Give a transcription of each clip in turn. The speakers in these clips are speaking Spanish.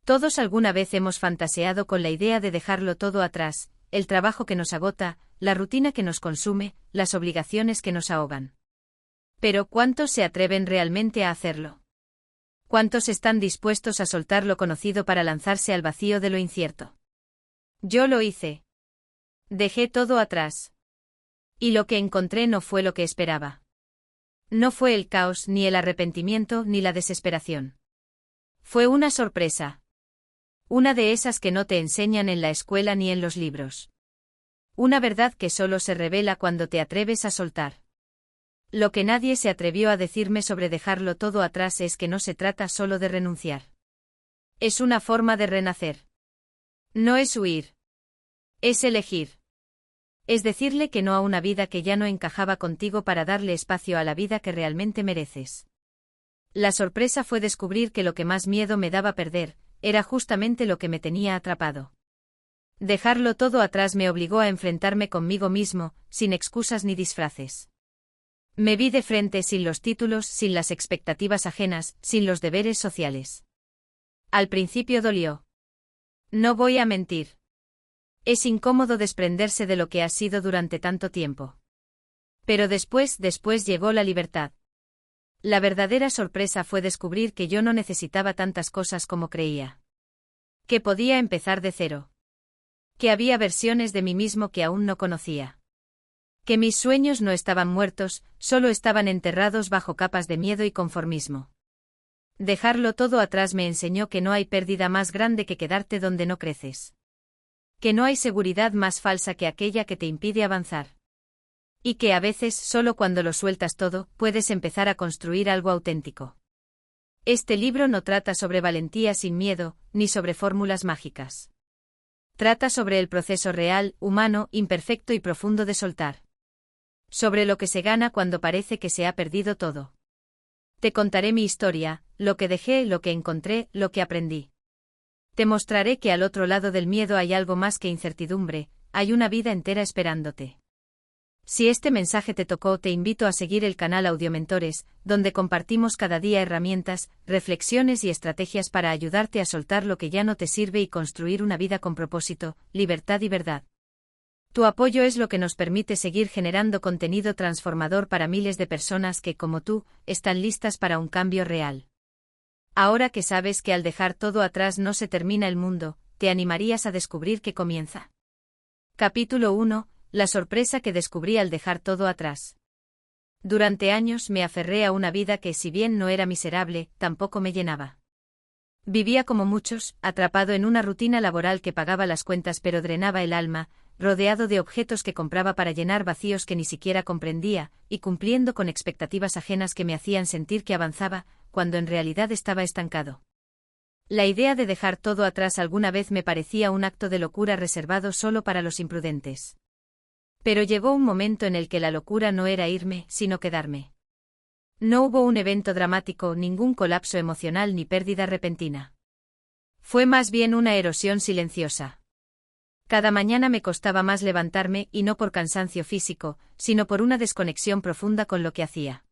Todos alguna vez hemos fantaseado con la idea de dejarlo todo atrás, el trabajo que nos agota, la rutina que nos consume, las obligaciones que nos ahogan. Pero ¿cuántos se atreven realmente a hacerlo? ¿Cuántos están dispuestos a soltar lo conocido para lanzarse al vacío de lo incierto? Yo lo hice. Dejé todo atrás. Y lo que encontré no fue lo que esperaba. No fue el caos, ni el arrepentimiento, ni la desesperación. Fue una sorpresa. Una de esas que no te enseñan en la escuela ni en los libros. Una verdad que solo se revela cuando te atreves a soltar. Lo que nadie se atrevió a decirme sobre dejarlo todo atrás es que no se trata solo de renunciar. Es una forma de renacer. No es huir. Es elegir. Es decirle que no a una vida que ya no encajaba contigo para darle espacio a la vida que realmente mereces. La sorpresa fue descubrir que lo que más miedo me daba perder, era justamente lo que me tenía atrapado. Dejarlo todo atrás me obligó a enfrentarme conmigo mismo, sin excusas ni disfraces. Me vi de frente sin los títulos, sin las expectativas ajenas, sin los deberes sociales. Al principio dolió. No voy a mentir. Es incómodo desprenderse de lo que has sido durante tanto tiempo. Pero después llegó la libertad. La verdadera sorpresa fue descubrir que yo no necesitaba tantas cosas como creía. Que podía empezar de cero. Que había versiones de mí mismo que aún no conocía. Que mis sueños no estaban muertos, solo estaban enterrados bajo capas de miedo y conformismo. Dejarlo todo atrás me enseñó que no hay pérdida más grande que quedarte donde no creces. Que no hay seguridad más falsa que aquella que te impide avanzar. Y que a veces, solo cuando lo sueltas todo, puedes empezar a construir algo auténtico. Este libro no trata sobre valentía sin miedo, ni sobre fórmulas mágicas. Trata sobre el proceso real, humano, imperfecto y profundo de soltar. Sobre lo que se gana cuando parece que se ha perdido todo. Te contaré mi historia, lo que dejé, lo que encontré, lo que aprendí. Te mostraré que al otro lado del miedo hay algo más que incertidumbre, hay una vida entera esperándote. Si este mensaje te tocó, te invito a seguir el canal Audiomentores, donde compartimos cada día herramientas, reflexiones y estrategias para ayudarte a soltar lo que ya no te sirve y construir una vida con propósito, libertad y verdad. Tu apoyo es lo que nos permite seguir generando contenido transformador para miles de personas que, como tú, están listas para un cambio real. Ahora que sabes que al dejar todo atrás no se termina el mundo, ¿te animarías a descubrir qué comienza? Capítulo 1. La sorpresa que descubrí al dejar todo atrás. Durante años me aferré a una vida que, si bien no era miserable, tampoco me llenaba. Vivía como muchos, atrapado en una rutina laboral que pagaba las cuentas pero drenaba el alma, rodeado de objetos que compraba para llenar vacíos que ni siquiera comprendía, y cumpliendo con expectativas ajenas que me hacían sentir que avanzaba, cuando en realidad estaba estancado. La idea de dejar todo atrás alguna vez me parecía un acto de locura reservado solo para los imprudentes. Pero llegó un momento en el que la locura no era irme, sino quedarme. No hubo un evento dramático, ningún colapso emocional ni pérdida repentina. Fue más bien una erosión silenciosa. Cada mañana me costaba más levantarme, y no por cansancio físico, sino por una desconexión profunda con lo que hacía.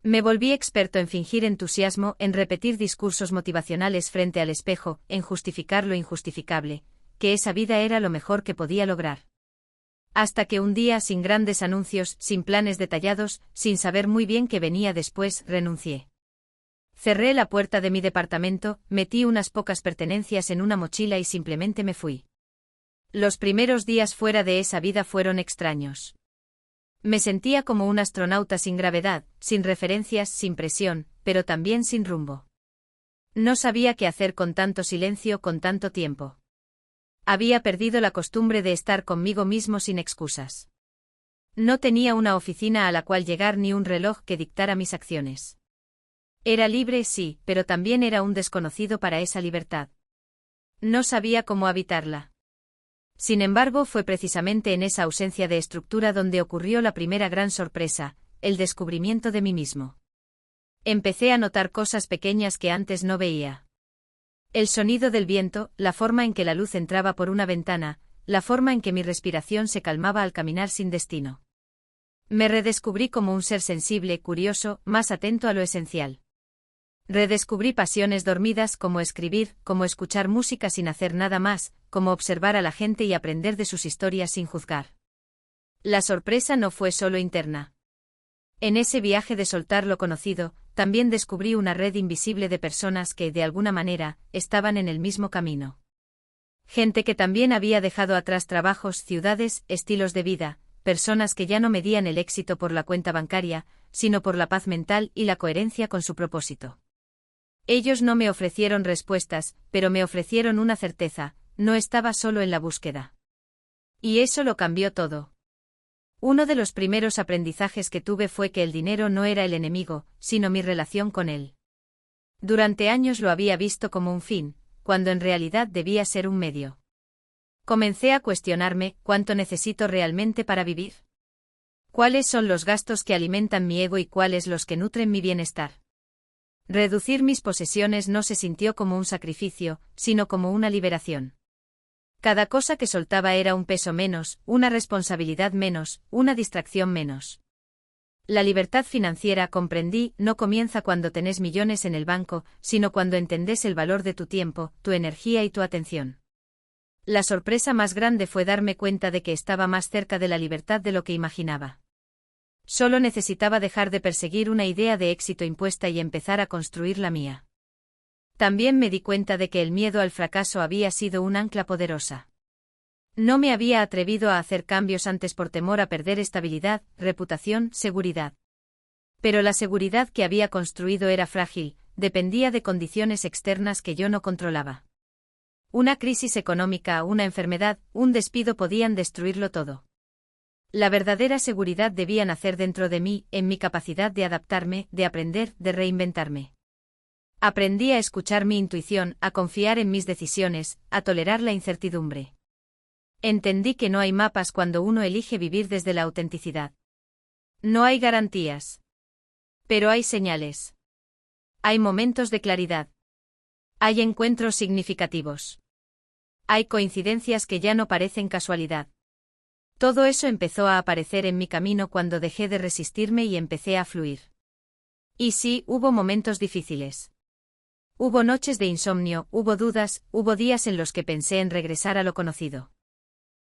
Me volví experto en fingir entusiasmo, en repetir discursos motivacionales frente al espejo, en justificar lo injustificable, que esa vida era lo mejor que podía lograr. Hasta que un día, sin grandes anuncios, sin planes detallados, sin saber muy bien qué venía después, renuncié. Cerré la puerta de mi departamento, metí unas pocas pertenencias en una mochila y simplemente me fui. Los primeros días fuera de esa vida fueron extraños. Me sentía como un astronauta sin gravedad, sin referencias, sin presión, pero también sin rumbo. No sabía qué hacer con tanto silencio, con tanto tiempo. Había perdido la costumbre de estar conmigo mismo sin excusas. No tenía una oficina a la cual llegar ni un reloj que dictara mis acciones. Era libre, sí, pero también era un desconocido para esa libertad. No sabía cómo habitarla. Sin embargo, fue precisamente en esa ausencia de estructura donde ocurrió la primera gran sorpresa, el descubrimiento de mí mismo. Empecé a notar cosas pequeñas que antes no veía. El sonido del viento, la forma en que la luz entraba por una ventana, la forma en que mi respiración se calmaba al caminar sin destino. Me redescubrí como un ser sensible, curioso, más atento a lo esencial. Redescubrí pasiones dormidas como escribir, como escuchar música sin hacer nada más, como observar a la gente y aprender de sus historias sin juzgar. La sorpresa no fue solo interna. En ese viaje de soltar lo conocido, también descubrí una red invisible de personas que, de alguna manera, estaban en el mismo camino. Gente que también había dejado atrás trabajos, ciudades, estilos de vida, personas que ya no medían el éxito por la cuenta bancaria, sino por la paz mental y la coherencia con su propósito. Ellos no me ofrecieron respuestas, pero me ofrecieron una certeza: no estaba solo en la búsqueda. Y eso lo cambió todo. Uno de los primeros aprendizajes que tuve fue que el dinero no era el enemigo, sino mi relación con él. Durante años lo había visto como un fin, cuando en realidad debía ser un medio. Comencé a cuestionarme: ¿cuánto necesito realmente para vivir? ¿Cuáles son los gastos que alimentan mi ego y cuáles los que nutren mi bienestar? Reducir mis posesiones no se sintió como un sacrificio, sino como una liberación. Cada cosa que soltaba era un peso menos, una responsabilidad menos, una distracción menos. La libertad financiera, comprendí, no comienza cuando tenés millones en el banco, sino cuando entendés el valor de tu tiempo, tu energía y tu atención. La sorpresa más grande fue darme cuenta de que estaba más cerca de la libertad de lo que imaginaba. Solo necesitaba dejar de perseguir una idea de éxito impuesta y empezar a construir la mía. También me di cuenta de que el miedo al fracaso había sido un ancla poderosa. No me había atrevido a hacer cambios antes por temor a perder estabilidad, reputación, seguridad. Pero la seguridad que había construido era frágil, dependía de condiciones externas que yo no controlaba. Una crisis económica, una enfermedad, un despido podían destruirlo todo. La verdadera seguridad debía nacer dentro de mí, en mi capacidad de adaptarme, de aprender, de reinventarme. Aprendí a escuchar mi intuición, a confiar en mis decisiones, a tolerar la incertidumbre. Entendí que no hay mapas cuando uno elige vivir desde la autenticidad. No hay garantías. Pero hay señales. Hay momentos de claridad. Hay encuentros significativos. Hay coincidencias que ya no parecen casualidad. Todo eso empezó a aparecer en mi camino cuando dejé de resistirme y empecé a fluir. Y sí, hubo momentos difíciles. Hubo noches de insomnio, hubo dudas, hubo días en los que pensé en regresar a lo conocido.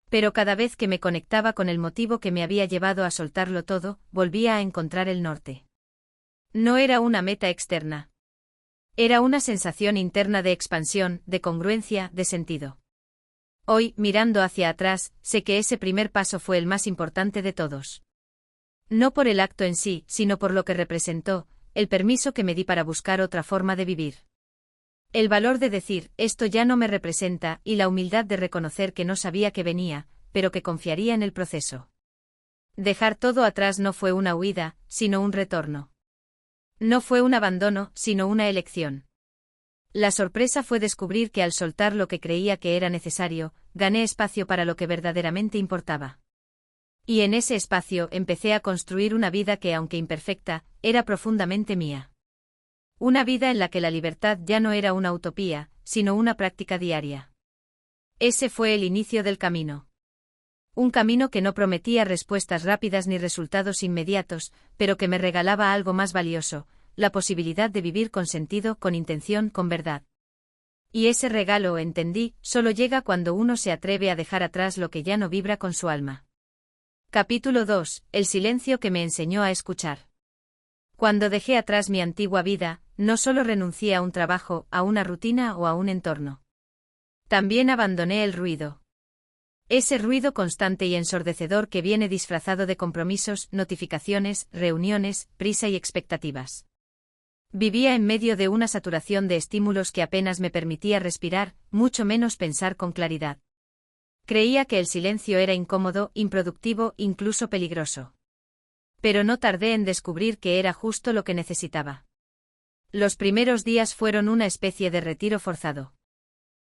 Pero cada vez que me conectaba con el motivo que me había llevado a soltarlo todo, volvía a encontrar el norte. No era una meta externa. Era una sensación interna de expansión, de congruencia, de sentido. Hoy, mirando hacia atrás, sé que ese primer paso fue el más importante de todos. No por el acto en sí, sino por lo que representó, el permiso que me di para buscar otra forma de vivir. El valor de decir, esto ya no me representa, y la humildad de reconocer que no sabía que venía, pero que confiaría en el proceso. Dejar todo atrás no fue una huida, sino un retorno. No fue un abandono, sino una elección. La sorpresa fue descubrir que al soltar lo que creía que era necesario, gané espacio para lo que verdaderamente importaba. Y en ese espacio empecé a construir una vida que, aunque imperfecta, era profundamente mía. Una vida en la que la libertad ya no era una utopía, sino una práctica diaria. Ese fue el inicio del camino. Un camino que no prometía respuestas rápidas ni resultados inmediatos, pero que me regalaba algo más valioso: la posibilidad de vivir con sentido, con intención, con verdad. Y ese regalo, entendí, solo llega cuando uno se atreve a dejar atrás lo que ya no vibra con su alma. Capítulo 2. El silencio que me enseñó a escuchar. Cuando dejé atrás mi antigua vida, no solo renuncié a un trabajo, a una rutina o a un entorno. También abandoné el ruido. Ese ruido constante y ensordecedor que viene disfrazado de compromisos, notificaciones, reuniones, prisa y expectativas. Vivía en medio de una saturación de estímulos que apenas me permitía respirar, mucho menos pensar con claridad. Creía que el silencio era incómodo, improductivo, incluso peligroso. Pero no tardé en descubrir que era justo lo que necesitaba. Los primeros días fueron una especie de retiro forzado.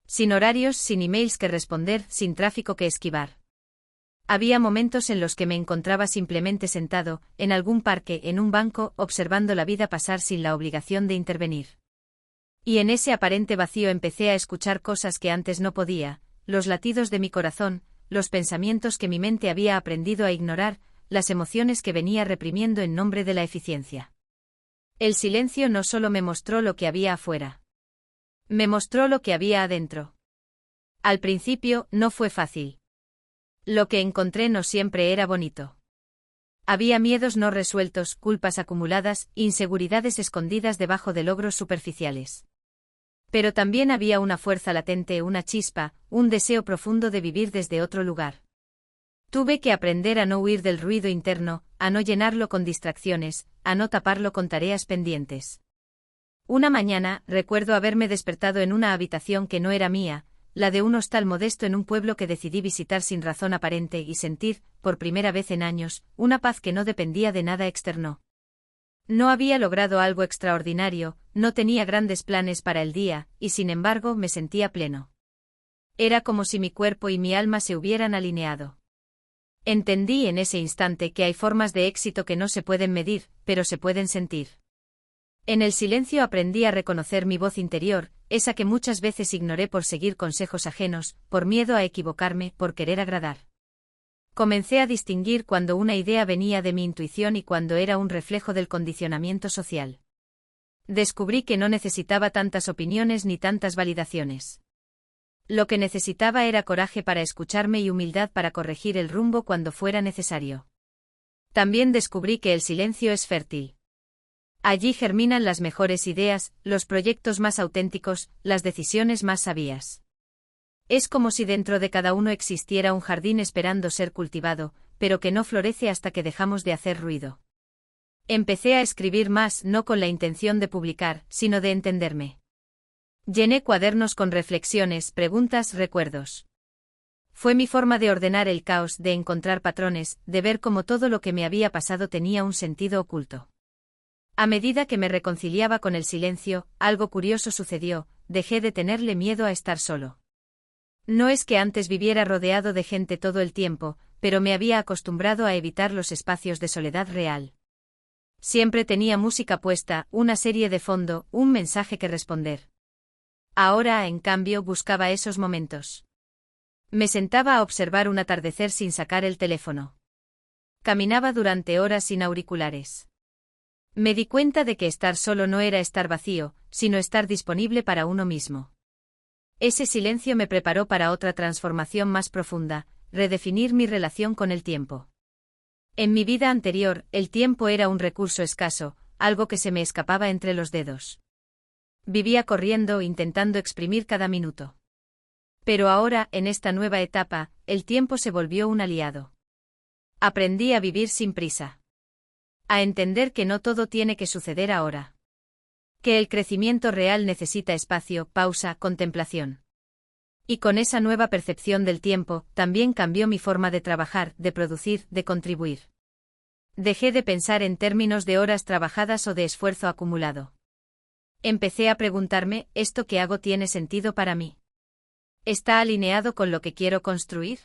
Sin horarios, sin emails que responder, sin tráfico que esquivar. Había momentos en los que me encontraba simplemente sentado, en algún parque, en un banco, observando la vida pasar sin la obligación de intervenir. Y en ese aparente vacío empecé a escuchar cosas que antes no podía: los latidos de mi corazón, los pensamientos que mi mente había aprendido a ignorar, las emociones que venía reprimiendo en nombre de la eficiencia. El silencio no solo me mostró lo que había afuera. Me mostró lo que había adentro. Al principio, no fue fácil. Lo que encontré no siempre era bonito. Había miedos no resueltos, culpas acumuladas, inseguridades escondidas debajo de logros superficiales. Pero también había una fuerza latente, una chispa, un deseo profundo de vivir desde otro lugar. Tuve que aprender a no huir del ruido interno, a no llenarlo con distracciones, a no taparlo con tareas pendientes. Una mañana, recuerdo haberme despertado en una habitación que no era mía, la de un hostal modesto en un pueblo que decidí visitar sin razón aparente y sentir, por primera vez en años, una paz que no dependía de nada externo. No había logrado algo extraordinario, no tenía grandes planes para el día, y sin embargo me sentía pleno. Era como si mi cuerpo y mi alma se hubieran alineado. Entendí en ese instante que hay formas de éxito que no se pueden medir, pero se pueden sentir. En el silencio aprendí a reconocer mi voz interior, esa que muchas veces ignoré por seguir consejos ajenos, por miedo a equivocarme, por querer agradar. Comencé a distinguir cuando una idea venía de mi intuición y cuando era un reflejo del condicionamiento social. Descubrí que no necesitaba tantas opiniones ni tantas validaciones. Lo que necesitaba era coraje para escucharme y humildad para corregir el rumbo cuando fuera necesario. También descubrí que el silencio es fértil. Allí germinan las mejores ideas, los proyectos más auténticos, las decisiones más sabias. Es como si dentro de cada uno existiera un jardín esperando ser cultivado, pero que no florece hasta que dejamos de hacer ruido. Empecé a escribir más no con la intención de publicar, sino de entenderme. Llené cuadernos con reflexiones, preguntas, recuerdos. Fue mi forma de ordenar el caos, de encontrar patrones, de ver cómo todo lo que me había pasado tenía un sentido oculto. A medida que me reconciliaba con el silencio, algo curioso sucedió, dejé de tenerle miedo a estar solo. No es que antes viviera rodeado de gente todo el tiempo, pero me había acostumbrado a evitar los espacios de soledad real. Siempre tenía música puesta, una serie de fondo, un mensaje que responder. Ahora, en cambio, buscaba esos momentos. Me sentaba a observar un atardecer sin sacar el teléfono. Caminaba durante horas sin auriculares. Me di cuenta de que estar solo no era estar vacío, sino estar disponible para uno mismo. Ese silencio me preparó para otra transformación más profunda, redefinir mi relación con el tiempo. En mi vida anterior, el tiempo era un recurso escaso, algo que se me escapaba entre los dedos. Vivía corriendo, intentando exprimir cada minuto. Pero ahora, en esta nueva etapa, el tiempo se volvió un aliado. Aprendí a vivir sin prisa. A entender que no todo tiene que suceder ahora. Que el crecimiento real necesita espacio, pausa, contemplación. Y con esa nueva percepción del tiempo, también cambió mi forma de trabajar, de producir, de contribuir. Dejé de pensar en términos de horas trabajadas o de esfuerzo acumulado. Empecé a preguntarme, ¿esto que hago tiene sentido para mí? ¿Está alineado con lo que quiero construir?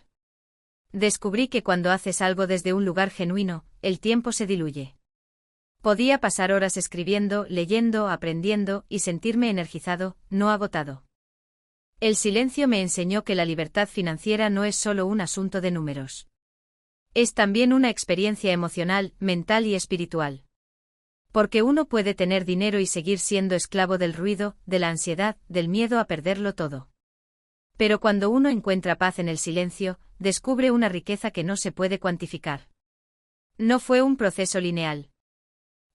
Descubrí que cuando haces algo desde un lugar genuino, el tiempo se diluye. Podía pasar horas escribiendo, leyendo, aprendiendo, y sentirme energizado, no agotado. El silencio me enseñó que la libertad financiera no es solo un asunto de números. Es también una experiencia emocional, mental y espiritual. Porque uno puede tener dinero y seguir siendo esclavo del ruido, de la ansiedad, del miedo a perderlo todo. Pero cuando uno encuentra paz en el silencio, descubre una riqueza que no se puede cuantificar. No fue un proceso lineal.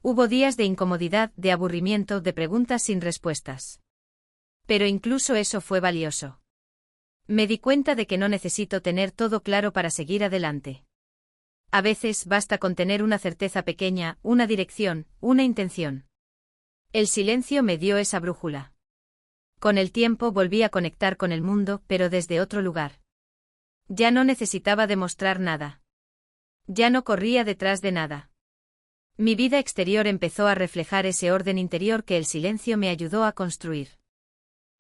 Hubo días de incomodidad, de aburrimiento, de preguntas sin respuestas. Pero incluso eso fue valioso. Me di cuenta de que no necesito tener todo claro para seguir adelante. A veces basta con tener una certeza pequeña, una dirección, una intención. El silencio me dio esa brújula. Con el tiempo volví a conectar con el mundo, pero desde otro lugar. Ya no necesitaba demostrar nada. Ya no corría detrás de nada. Mi vida exterior empezó a reflejar ese orden interior que el silencio me ayudó a construir.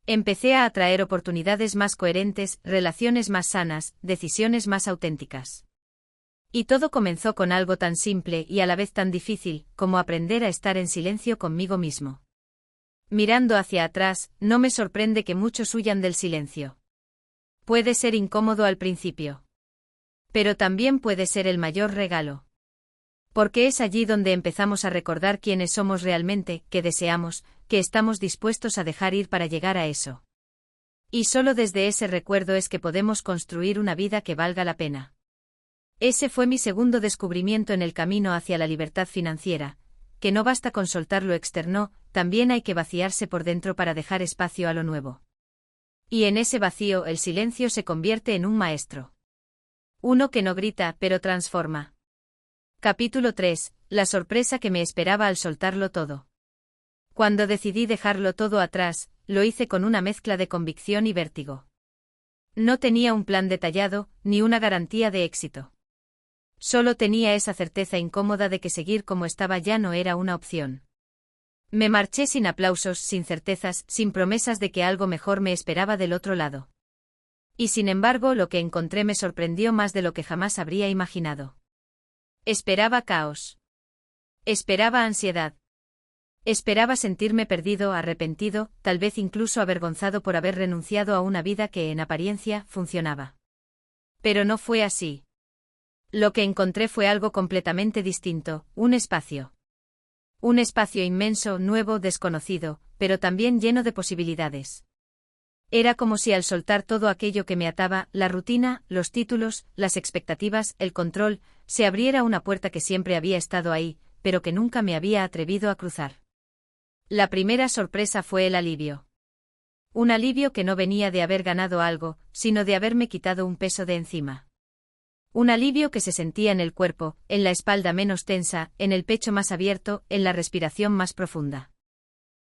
Empecé a atraer oportunidades más coherentes, relaciones más sanas, decisiones más auténticas. Y todo comenzó con algo tan simple y a la vez tan difícil, como aprender a estar en silencio conmigo mismo. Mirando hacia atrás, no me sorprende que muchos huyan del silencio. Puede ser incómodo al principio. Pero también puede ser el mayor regalo. Porque es allí donde empezamos a recordar quiénes somos realmente, qué deseamos, qué estamos dispuestos a dejar ir para llegar a eso. Y solo desde ese recuerdo es que podemos construir una vida que valga la pena. Ese fue mi segundo descubrimiento en el camino hacia la libertad financiera, que no basta con soltar lo externo, también hay que vaciarse por dentro para dejar espacio a lo nuevo. Y en ese vacío el silencio se convierte en un maestro. Uno que no grita, pero transforma. Capítulo 3. La sorpresa que me esperaba al soltarlo todo. Cuando decidí dejarlo todo atrás, lo hice con una mezcla de convicción y vértigo. No tenía un plan detallado, ni una garantía de éxito. Solo tenía esa certeza incómoda de que seguir como estaba ya no era una opción. Me marché sin aplausos, sin certezas, sin promesas de que algo mejor me esperaba del otro lado. Y sin embargo, lo que encontré me sorprendió más de lo que jamás habría imaginado. Esperaba caos. Esperaba ansiedad. Esperaba sentirme perdido, arrepentido, tal vez incluso avergonzado por haber renunciado a una vida que en apariencia funcionaba. Pero no fue así. Lo que encontré fue algo completamente distinto, un espacio. Un espacio inmenso, nuevo, desconocido, pero también lleno de posibilidades. Era como si al soltar todo aquello que me ataba, la rutina, los títulos, las expectativas, el control, se abriera una puerta que siempre había estado ahí, pero que nunca me había atrevido a cruzar. La primera sorpresa fue el alivio. Un alivio que no venía de haber ganado algo, sino de haberme quitado un peso de encima. Un alivio que se sentía en el cuerpo, en la espalda menos tensa, en el pecho más abierto, en la respiración más profunda.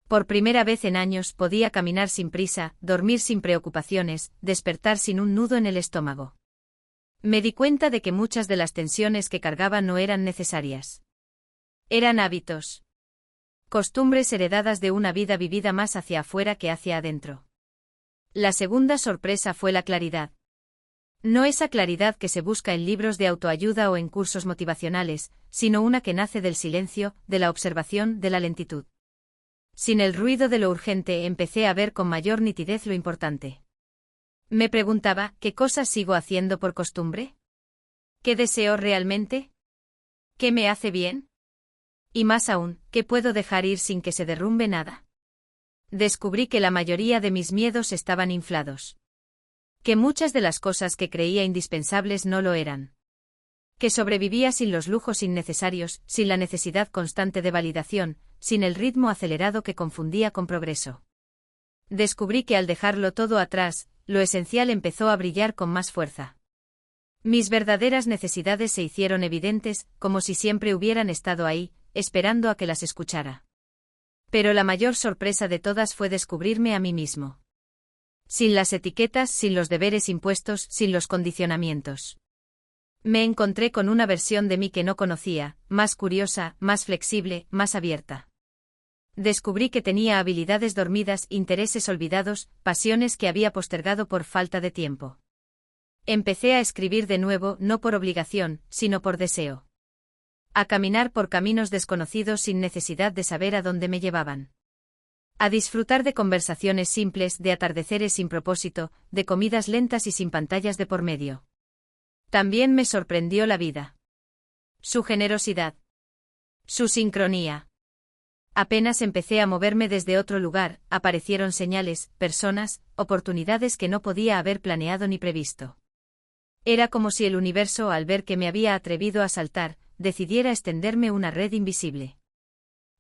Por primera vez en años podía caminar sin prisa, dormir sin preocupaciones, despertar sin un nudo en el estómago. Me di cuenta de que muchas de las tensiones que cargaba no eran necesarias. Eran hábitos. Costumbres heredadas de una vida vivida más hacia afuera que hacia adentro. La segunda sorpresa fue la claridad. No esa claridad que se busca en libros de autoayuda o en cursos motivacionales, sino una que nace del silencio, de la observación, de la lentitud. Sin el ruido de lo urgente empecé a ver con mayor nitidez lo importante. Me preguntaba, ¿qué cosas sigo haciendo por costumbre? ¿Qué deseo realmente? ¿Qué me hace bien? Y más aún, ¿qué puedo dejar ir sin que se derrumbe nada? Descubrí que la mayoría de mis miedos estaban inflados. Que muchas de las cosas que creía indispensables no lo eran. Que sobrevivía sin los lujos innecesarios, sin la necesidad constante de validación, sin el ritmo acelerado que confundía con progreso. Descubrí que al dejarlo todo atrás, lo esencial empezó a brillar con más fuerza. Mis verdaderas necesidades se hicieron evidentes, como si siempre hubieran estado ahí, esperando a que las escuchara. Pero la mayor sorpresa de todas fue descubrirme a mí mismo. Sin las etiquetas, sin los deberes impuestos, sin los condicionamientos. Me encontré con una versión de mí que no conocía, más curiosa, más flexible, más abierta. Descubrí que tenía habilidades dormidas, intereses olvidados, pasiones que había postergado por falta de tiempo. Empecé a escribir de nuevo, no por obligación, sino por deseo. A caminar por caminos desconocidos sin necesidad de saber a dónde me llevaban. A disfrutar de conversaciones simples, de atardeceres sin propósito, de comidas lentas y sin pantallas de por medio. También me sorprendió la vida. Su generosidad. Su sincronía. Apenas empecé a moverme desde otro lugar, aparecieron señales, personas, oportunidades que no podía haber planeado ni previsto. Era como si el universo, al ver que me había atrevido a saltar, decidiera extenderme una red invisible.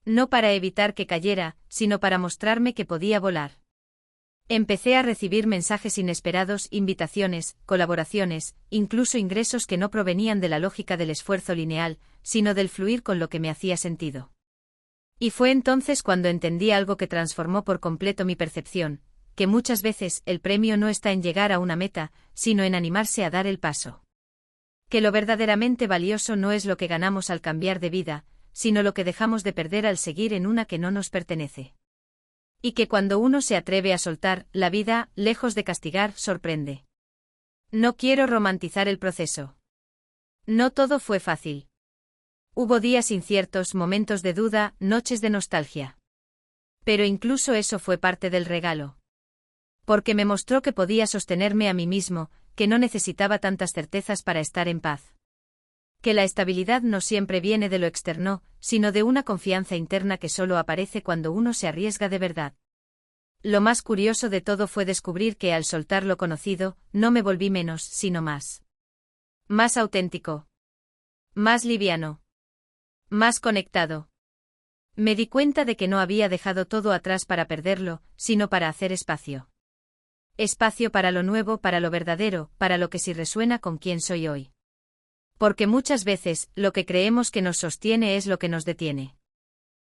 No para evitar que cayera, sino para mostrarme que podía volar. Empecé a recibir mensajes inesperados, invitaciones, colaboraciones, incluso ingresos que no provenían de la lógica del esfuerzo lineal, sino del fluir con lo que me hacía sentido. Y fue entonces cuando entendí algo que transformó por completo mi percepción, que muchas veces el premio no está en llegar a una meta, sino en animarse a dar el paso. Que lo verdaderamente valioso no es lo que ganamos al cambiar de vida, sino lo que dejamos de perder al seguir en una que no nos pertenece. Y que cuando uno se atreve a soltar, la vida, lejos de castigar, sorprende. No quiero romantizar el proceso. No todo fue fácil. Hubo días inciertos, momentos de duda, noches de nostalgia. Pero incluso eso fue parte del regalo. Porque me mostró que podía sostenerme a mí mismo, que no necesitaba tantas certezas para estar en paz. Que la estabilidad no siempre viene de lo externo, sino de una confianza interna que solo aparece cuando uno se arriesga de verdad. Lo más curioso de todo fue descubrir que al soltar lo conocido, no me volví menos, sino más. Más auténtico. Más liviano. Más conectado. Me di cuenta de que no había dejado todo atrás para perderlo, sino para hacer espacio. Espacio para lo nuevo, para lo verdadero, para lo que sí resuena con quien soy hoy. Porque muchas veces, lo que creemos que nos sostiene es lo que nos detiene.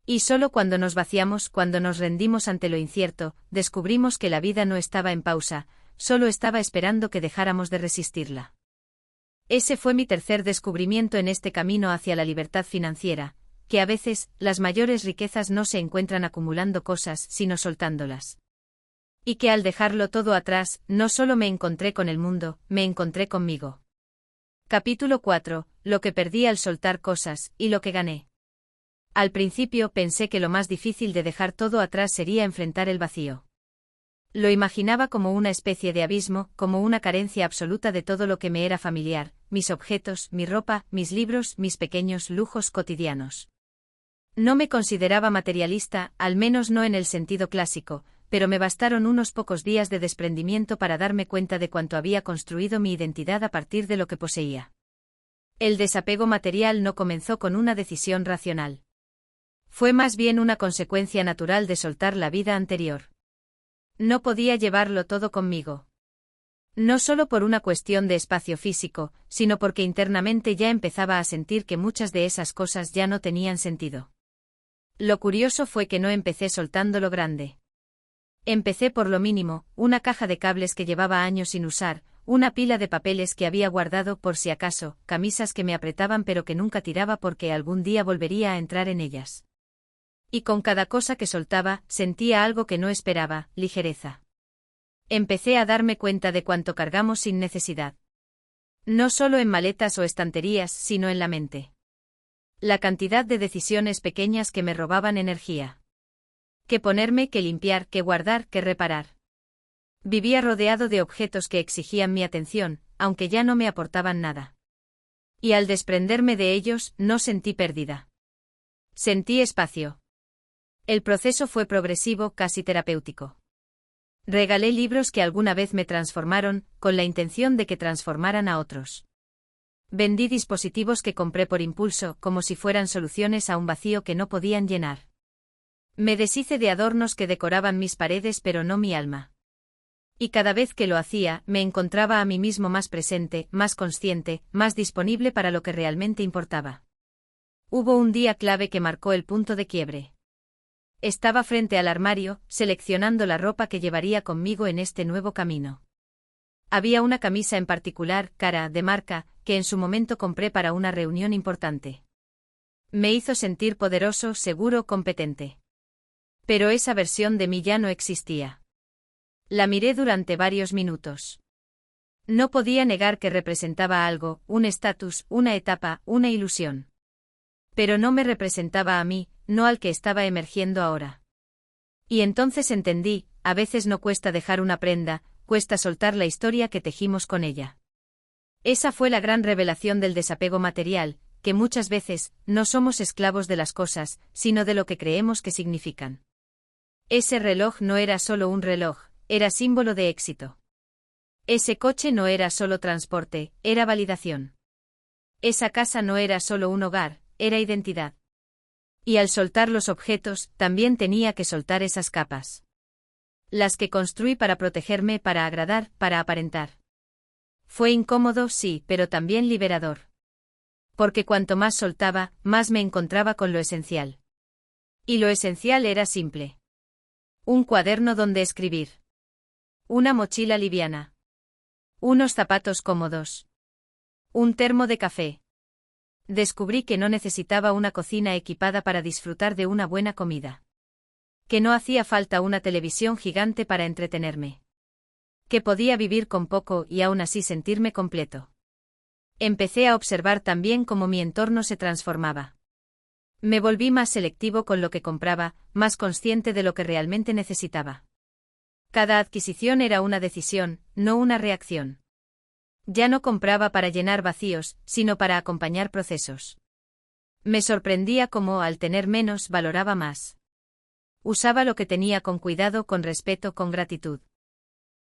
Y solo cuando nos vaciamos, cuando nos rendimos ante lo incierto, descubrimos que la vida no estaba en pausa, solo estaba esperando que dejáramos de resistirla. Ese fue mi tercer descubrimiento en este camino hacia la libertad financiera, que a veces, las mayores riquezas no se encuentran acumulando cosas, sino soltándolas. Y que al dejarlo todo atrás, no solo me encontré con el mundo, me encontré conmigo. Capítulo 4. Lo que perdí al soltar cosas, y lo que gané. Al principio pensé que lo más difícil de dejar todo atrás sería enfrentar el vacío. Lo imaginaba como una especie de abismo, como una carencia absoluta de todo lo que me era familiar, mis objetos, mi ropa, mis libros, mis pequeños lujos cotidianos. No me consideraba materialista, al menos no en el sentido clásico, pero me bastaron unos pocos días de desprendimiento para darme cuenta de cuánto había construido mi identidad a partir de lo que poseía. El desapego material no comenzó con una decisión racional. Fue más bien una consecuencia natural de soltar la vida anterior. No podía llevarlo todo conmigo. No solo por una cuestión de espacio físico, sino porque internamente ya empezaba a sentir que muchas de esas cosas ya no tenían sentido. Lo curioso fue que no empecé soltando lo grande. Empecé por lo mínimo, una caja de cables que llevaba años sin usar, una pila de papeles que había guardado por si acaso, camisas que me apretaban pero que nunca tiraba porque algún día volvería a entrar en ellas. Y con cada cosa que soltaba, sentía algo que no esperaba, ligereza. Empecé a darme cuenta de cuánto cargamos sin necesidad. No solo en maletas o estanterías, sino en la mente. La cantidad de decisiones pequeñas que me robaban energía. Que ponerme, que limpiar, que guardar, que reparar. Vivía rodeado de objetos que exigían mi atención, aunque ya no me aportaban nada. Y al desprenderme de ellos, no sentí pérdida. Sentí espacio. El proceso fue progresivo, casi terapéutico. Regalé libros que alguna vez me transformaron, con la intención de que transformaran a otros. Vendí dispositivos que compré por impulso, como si fueran soluciones a un vacío que no podían llenar. Me deshice de adornos que decoraban mis paredes pero no mi alma. Y cada vez que lo hacía, me encontraba a mí mismo más presente, más consciente, más disponible para lo que realmente importaba. Hubo un día clave que marcó el punto de quiebre. Estaba frente al armario, seleccionando la ropa que llevaría conmigo en este nuevo camino. Había una camisa en particular, cara, de marca, que en su momento compré para una reunión importante. Me hizo sentir poderoso, seguro, competente. Pero esa versión de mí ya no existía. La miré durante varios minutos. No podía negar que representaba algo, un estatus, una etapa, una ilusión. Pero no me representaba a mí, no al que estaba emergiendo ahora. Y entonces entendí, a veces no cuesta dejar una prenda, cuesta soltar la historia que tejimos con ella. Esa fue la gran revelación del desapego material, que muchas veces, no somos esclavos de las cosas, sino de lo que creemos que significan. Ese reloj no era solo un reloj, era símbolo de éxito. Ese coche no era solo transporte, era validación. Esa casa no era solo un hogar, era identidad. Y al soltar los objetos, también tenía que soltar esas capas. Las que construí para protegerme, para agradar, para aparentar. Fue incómodo, sí, pero también liberador. Porque cuanto más soltaba, más me encontraba con lo esencial. Y lo esencial era simple. Un cuaderno donde escribir. Una mochila liviana. Unos zapatos cómodos. Un termo de café. Descubrí que no necesitaba una cocina equipada para disfrutar de una buena comida. Que no hacía falta una televisión gigante para entretenerme. Que podía vivir con poco y aún así sentirme completo. Empecé a observar también cómo mi entorno se transformaba. Me volví más selectivo con lo que compraba, más consciente de lo que realmente necesitaba. Cada adquisición era una decisión, no una reacción. Ya no compraba para llenar vacíos, sino para acompañar procesos. Me sorprendía cómo, al tener menos, valoraba más. Usaba lo que tenía con cuidado, con respeto, con gratitud.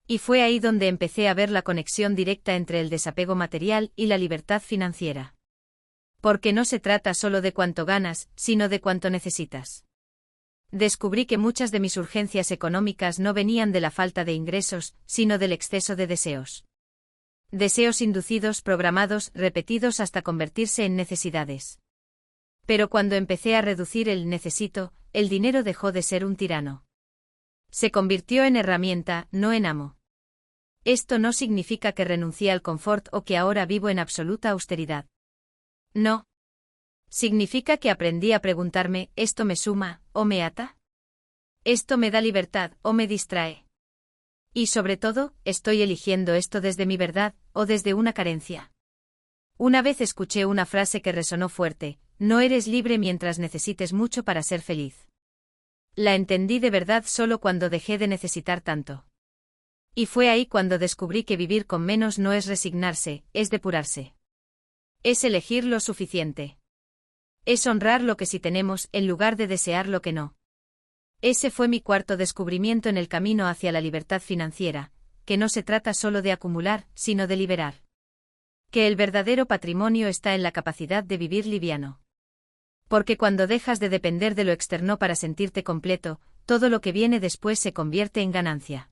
Y fue ahí donde empecé a ver la conexión directa entre el desapego material y la libertad financiera. Porque no se trata solo de cuánto ganas, sino de cuánto necesitas. Descubrí que muchas de mis urgencias económicas no venían de la falta de ingresos, sino del exceso de deseos. Deseos inducidos, programados, repetidos hasta convertirse en necesidades. Pero cuando empecé a reducir el necesito, el dinero dejó de ser un tirano. Se convirtió en herramienta, no en amo. Esto no significa que renuncié al confort o que ahora vivo en absoluta austeridad. No. Significa que aprendí a preguntarme, ¿esto me suma o me ata? ¿Esto me da libertad o me distrae? Y sobre todo, ¿estoy eligiendo esto desde mi verdad o desde una carencia? Una vez escuché una frase que resonó fuerte: no eres libre mientras necesites mucho para ser feliz. La entendí de verdad solo cuando dejé de necesitar tanto. Y fue ahí cuando descubrí que vivir con menos no es resignarse, es depurarse. Es elegir lo suficiente. Es honrar lo que sí tenemos en lugar de desear lo que no. Ese fue mi cuarto descubrimiento en el camino hacia la libertad financiera, que no se trata solo de acumular, sino de liberar. Que el verdadero patrimonio está en la capacidad de vivir liviano. Porque cuando dejas de depender de lo externo para sentirte completo, todo lo que viene después se convierte en ganancia.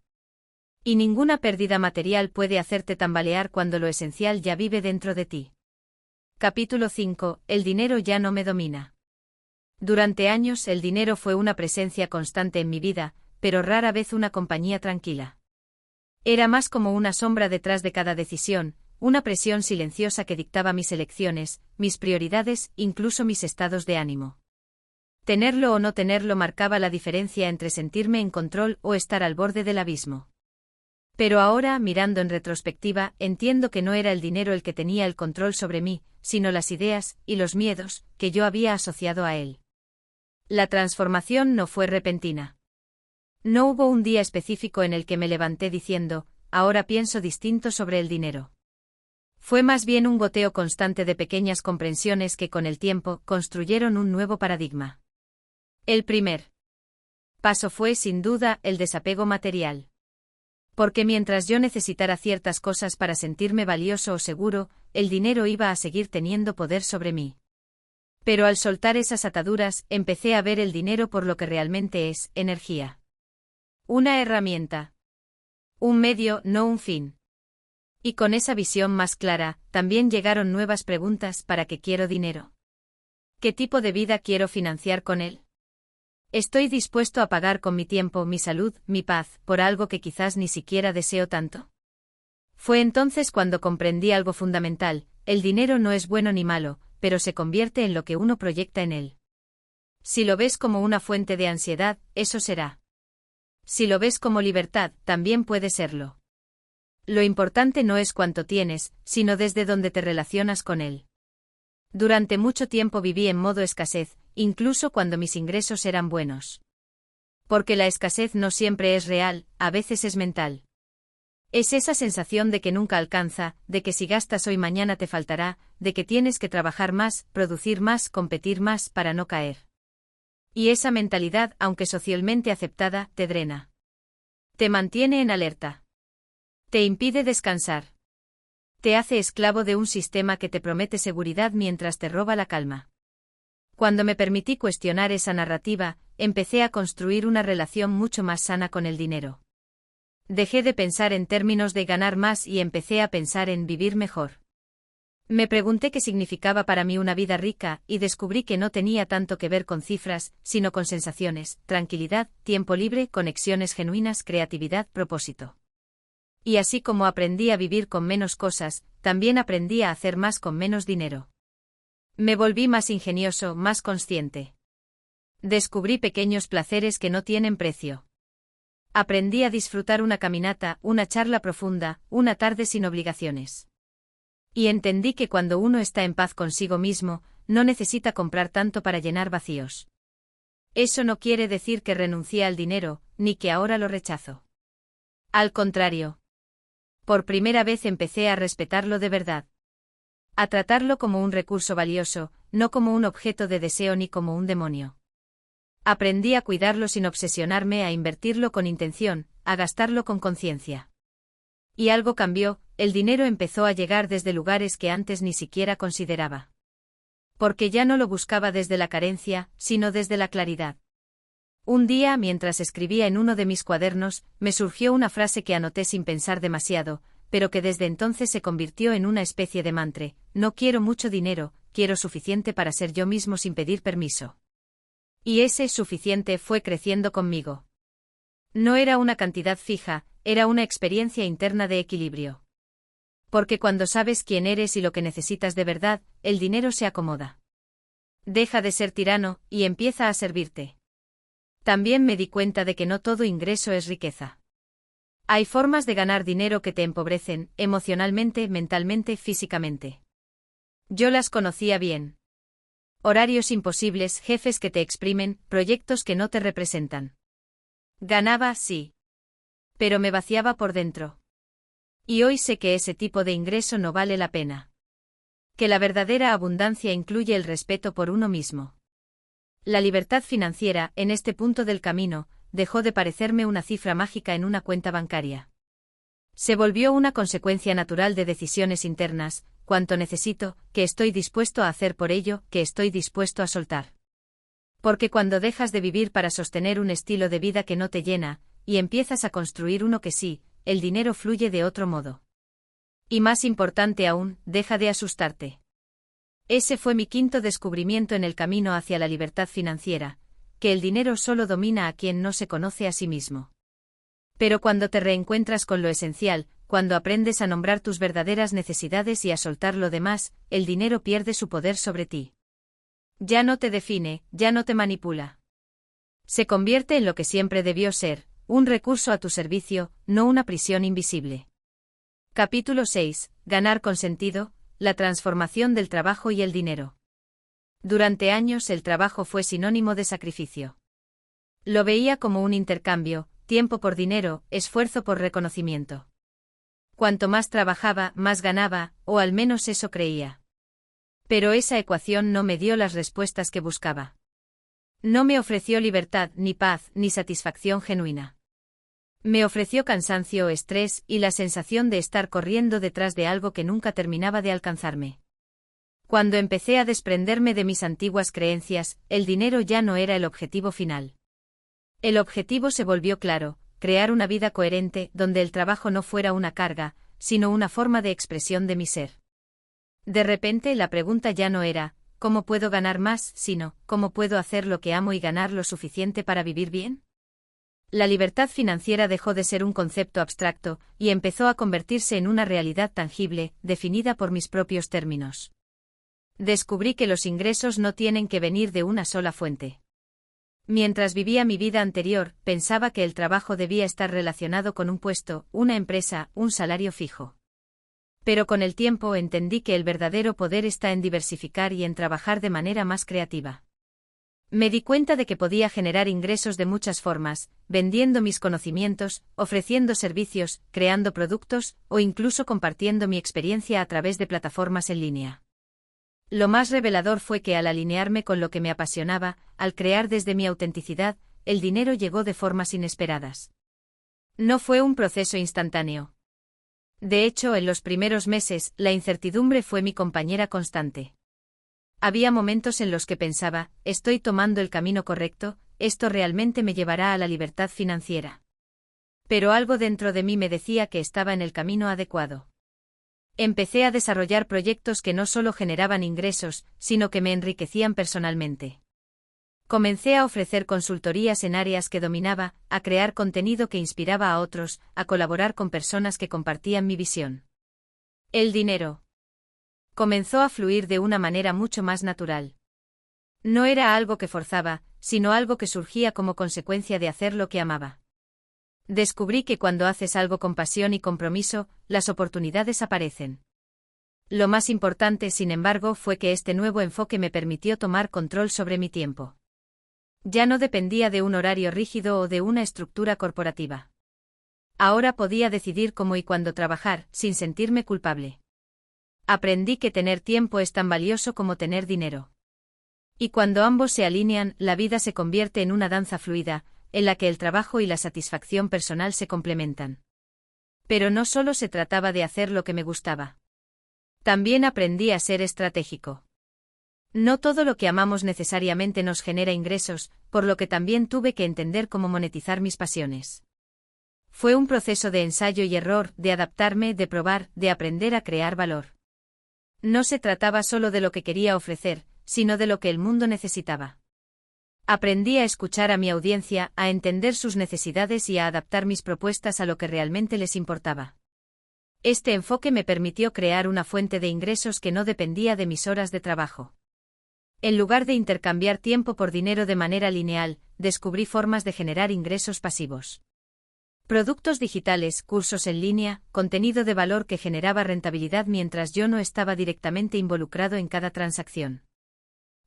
Y ninguna pérdida material puede hacerte tambalear cuando lo esencial ya vive dentro de ti. Capítulo 5. El dinero ya no me domina. Durante años el dinero fue una presencia constante en mi vida, pero rara vez una compañía tranquila. Era más como una sombra detrás de cada decisión, una presión silenciosa que dictaba mis elecciones, mis prioridades, incluso mis estados de ánimo. Tenerlo o no tenerlo marcaba la diferencia entre sentirme en control o estar al borde del abismo. Pero ahora, mirando en retrospectiva, entiendo que no era el dinero el que tenía el control sobre mí, sino las ideas y los miedos que yo había asociado a él. La transformación no fue repentina. No hubo un día específico en el que me levanté diciendo, ahora pienso distinto sobre el dinero. Fue más bien un goteo constante de pequeñas comprensiones que con el tiempo construyeron un nuevo paradigma. El primer paso fue, sin duda, el desapego material. Porque mientras yo necesitara ciertas cosas para sentirme valioso o seguro, el dinero iba a seguir teniendo poder sobre mí. Pero al soltar esas ataduras, empecé a ver el dinero por lo que realmente es: energía. Una herramienta. Un medio, no un fin. Y con esa visión más clara, también llegaron nuevas preguntas: ¿para qué quiero dinero? ¿Qué tipo de vida quiero financiar con él? ¿Estoy dispuesto a pagar con mi tiempo, mi salud, mi paz, por algo que quizás ni siquiera deseo tanto? Fue entonces cuando comprendí algo fundamental: el dinero no es bueno ni malo, pero se convierte en lo que uno proyecta en él. Si lo ves como una fuente de ansiedad, eso será. Si lo ves como libertad, también puede serlo. Lo importante no es cuánto tienes, sino desde dónde te relacionas con él. Durante mucho tiempo viví en modo escasez, incluso cuando mis ingresos eran buenos. Porque la escasez no siempre es real, a veces es mental. Es esa sensación de que nunca alcanza, de que si gastas hoy mañana te faltará, de que tienes que trabajar más, producir más, competir más para no caer. Y esa mentalidad, aunque socialmente aceptada, te drena. Te mantiene en alerta. Te impide descansar. Te hace esclavo de un sistema que te promete seguridad mientras te roba la calma. Cuando me permití cuestionar esa narrativa, empecé a construir una relación mucho más sana con el dinero. Dejé de pensar en términos de ganar más y empecé a pensar en vivir mejor. Me pregunté qué significaba para mí una vida rica y descubrí que no tenía tanto que ver con cifras, sino con sensaciones, tranquilidad, tiempo libre, conexiones genuinas, creatividad, propósito. Y así como aprendí a vivir con menos cosas, también aprendí a hacer más con menos dinero. Me volví más ingenioso, más consciente. Descubrí pequeños placeres que no tienen precio. Aprendí a disfrutar una caminata, una charla profunda, una tarde sin obligaciones. Y entendí que cuando uno está en paz consigo mismo, no necesita comprar tanto para llenar vacíos. Eso no quiere decir que renuncié al dinero, ni que ahora lo rechazo. Al contrario. Por primera vez empecé a respetarlo de verdad. A tratarlo como un recurso valioso, no como un objeto de deseo ni como un demonio. Aprendí a cuidarlo sin obsesionarme, a invertirlo con intención, a gastarlo con conciencia. Y algo cambió, el dinero empezó a llegar desde lugares que antes ni siquiera consideraba. Porque ya no lo buscaba desde la carencia, sino desde la claridad. Un día, mientras escribía en uno de mis cuadernos, me surgió una frase que anoté sin pensar demasiado, pero que desde entonces se convirtió en una especie de mantra: no quiero mucho dinero, quiero suficiente para ser yo mismo sin pedir permiso. Y ese suficiente fue creciendo conmigo. No era una cantidad fija, era una experiencia interna de equilibrio. Porque cuando sabes quién eres y lo que necesitas de verdad, el dinero se acomoda. Deja de ser tirano, y empieza a servirte. También me di cuenta de que no todo ingreso es riqueza. Hay formas de ganar dinero que te empobrecen, emocionalmente, mentalmente, físicamente. Yo las conocía bien. Horarios imposibles, jefes que te exprimen, proyectos que no te representan. Ganaba, sí. Pero me vaciaba por dentro. Y hoy sé que ese tipo de ingreso no vale la pena. Que la verdadera abundancia incluye el respeto por uno mismo. La libertad financiera, en este punto del camino, dejó de parecerme una cifra mágica en una cuenta bancaria. Se volvió una consecuencia natural de decisiones internas: cuánto necesito, qué estoy dispuesto a hacer por ello, qué estoy dispuesto a soltar. Porque cuando dejas de vivir para sostener un estilo de vida que no te llena, y empiezas a construir uno que sí, el dinero fluye de otro modo. Y más importante aún, deja de asustarte. Ese fue mi quinto descubrimiento en el camino hacia la libertad financiera: que el dinero solo domina a quien no se conoce a sí mismo. Pero cuando te reencuentras con lo esencial, cuando aprendes a nombrar tus verdaderas necesidades y a soltar lo demás, el dinero pierde su poder sobre ti. Ya no te define, ya no te manipula. Se convierte en lo que siempre debió ser: un recurso a tu servicio, no una prisión invisible. Capítulo 6. Ganar con sentido: la transformación del trabajo y el dinero. Durante años el trabajo fue sinónimo de sacrificio. Lo veía como un intercambio: tiempo por dinero, esfuerzo por reconocimiento. Cuanto más trabajaba, más ganaba, o al menos eso creía. Pero esa ecuación no me dio las respuestas que buscaba. No me ofreció libertad, ni paz, ni satisfacción genuina. Me ofreció cansancio, estrés, y la sensación de estar corriendo detrás de algo que nunca terminaba de alcanzarme. Cuando empecé a desprenderme de mis antiguas creencias, el dinero ya no era el objetivo final. El objetivo se volvió claro: crear una vida coherente, donde el trabajo no fuera una carga, sino una forma de expresión de mi ser. De repente la pregunta ya no era ¿cómo puedo ganar más?, sino ¿cómo puedo hacer lo que amo y ganar lo suficiente para vivir bien? La libertad financiera dejó de ser un concepto abstracto, y empezó a convertirse en una realidad tangible, definida por mis propios términos. Descubrí que los ingresos no tienen que venir de una sola fuente. Mientras vivía mi vida anterior, pensaba que el trabajo debía estar relacionado con un puesto, una empresa, un salario fijo. Pero con el tiempo entendí que el verdadero poder está en diversificar y en trabajar de manera más creativa. Me di cuenta de que podía generar ingresos de muchas formas: vendiendo mis conocimientos, ofreciendo servicios, creando productos, o incluso compartiendo mi experiencia a través de plataformas en línea. Lo más revelador fue que al alinearme con lo que me apasionaba, al crear desde mi autenticidad, el dinero llegó de formas inesperadas. No fue un proceso instantáneo. De hecho, en los primeros meses, la incertidumbre fue mi compañera constante. Había momentos en los que pensaba: ¿estoy tomando el camino correcto? ¿Esto realmente me llevará a la libertad financiera? Pero algo dentro de mí me decía que estaba en el camino adecuado. Empecé a desarrollar proyectos que no solo generaban ingresos, sino que me enriquecían personalmente. Comencé a ofrecer consultorías en áreas que dominaba, a crear contenido que inspiraba a otros, a colaborar con personas que compartían mi visión. El dinero comenzó a fluir de una manera mucho más natural. No era algo que forzaba, sino algo que surgía como consecuencia de hacer lo que amaba. Descubrí que cuando haces algo con pasión y compromiso, las oportunidades aparecen. Lo más importante, sin embargo, fue que este nuevo enfoque me permitió tomar control sobre mi tiempo. Ya no dependía de un horario rígido o de una estructura corporativa. Ahora podía decidir cómo y cuándo trabajar, sin sentirme culpable. Aprendí que tener tiempo es tan valioso como tener dinero. Y cuando ambos se alinean, la vida se convierte en una danza fluida, en la que el trabajo y la satisfacción personal se complementan. Pero no solo se trataba de hacer lo que me gustaba. También aprendí a ser estratégico. No todo lo que amamos necesariamente nos genera ingresos, por lo que también tuve que entender cómo monetizar mis pasiones. Fue un proceso de ensayo y error, de adaptarme, de probar, de aprender a crear valor. No se trataba solo de lo que quería ofrecer, sino de lo que el mundo necesitaba. Aprendí a escuchar a mi audiencia, a entender sus necesidades y a adaptar mis propuestas a lo que realmente les importaba. Este enfoque me permitió crear una fuente de ingresos que no dependía de mis horas de trabajo. En lugar de intercambiar tiempo por dinero de manera lineal, descubrí formas de generar ingresos pasivos. Productos digitales, cursos en línea, contenido de valor que generaba rentabilidad mientras yo no estaba directamente involucrado en cada transacción.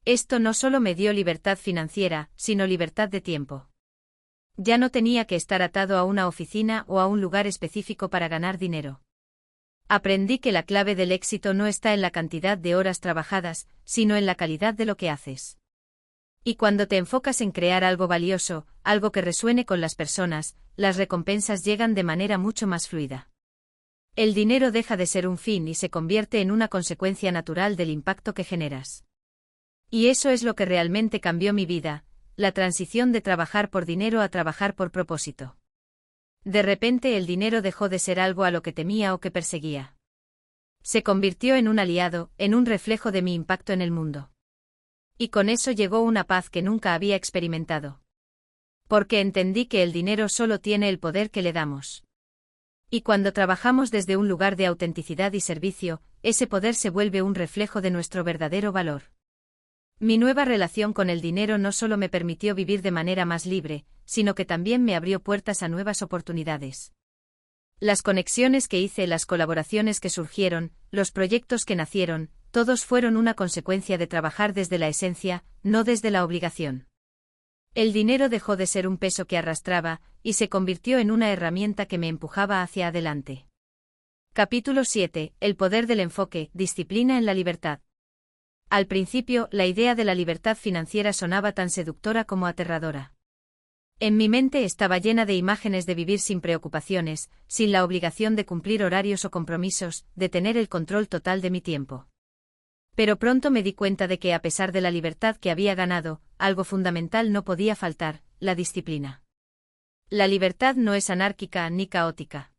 Esto no solo me dio libertad financiera, sino libertad de tiempo. Ya no tenía que estar atado a una oficina o a un lugar específico para ganar dinero. Aprendí que la clave del éxito no está en la cantidad de horas trabajadas, sino en la calidad de lo que haces. Y cuando te enfocas en crear algo valioso, algo que resuene con las personas, las recompensas llegan de manera mucho más fluida. El dinero deja de ser un fin y se convierte en una consecuencia natural del impacto que generas. Y eso es lo que realmente cambió mi vida, la transición de trabajar por dinero a trabajar por propósito. De repente el dinero dejó de ser algo a lo que temía o que perseguía. Se convirtió en un aliado, en un reflejo de mi impacto en el mundo. Y con eso llegó una paz que nunca había experimentado. Porque entendí que el dinero solo tiene el poder que le damos. Y cuando trabajamos desde un lugar de autenticidad y servicio, ese poder se vuelve un reflejo de nuestro verdadero valor. Mi nueva relación con el dinero no solo me permitió vivir de manera más libre, sino que también me abrió puertas a nuevas oportunidades. Las conexiones que hice, las colaboraciones que surgieron, los proyectos que nacieron, todos fueron una consecuencia de trabajar desde la esencia, no desde la obligación. El dinero dejó de ser un peso que arrastraba, y se convirtió en una herramienta que me empujaba hacia adelante. Capítulo 7. El poder del enfoque, disciplina en la libertad. Al principio, la idea de la libertad financiera sonaba tan seductora como aterradora. En mi mente estaba llena de imágenes de vivir sin preocupaciones, sin la obligación de cumplir horarios o compromisos, de tener el control total de mi tiempo. Pero pronto me di cuenta de que a pesar de la libertad que había ganado, algo fundamental no podía faltar: la disciplina. La libertad no es anárquica ni caótica.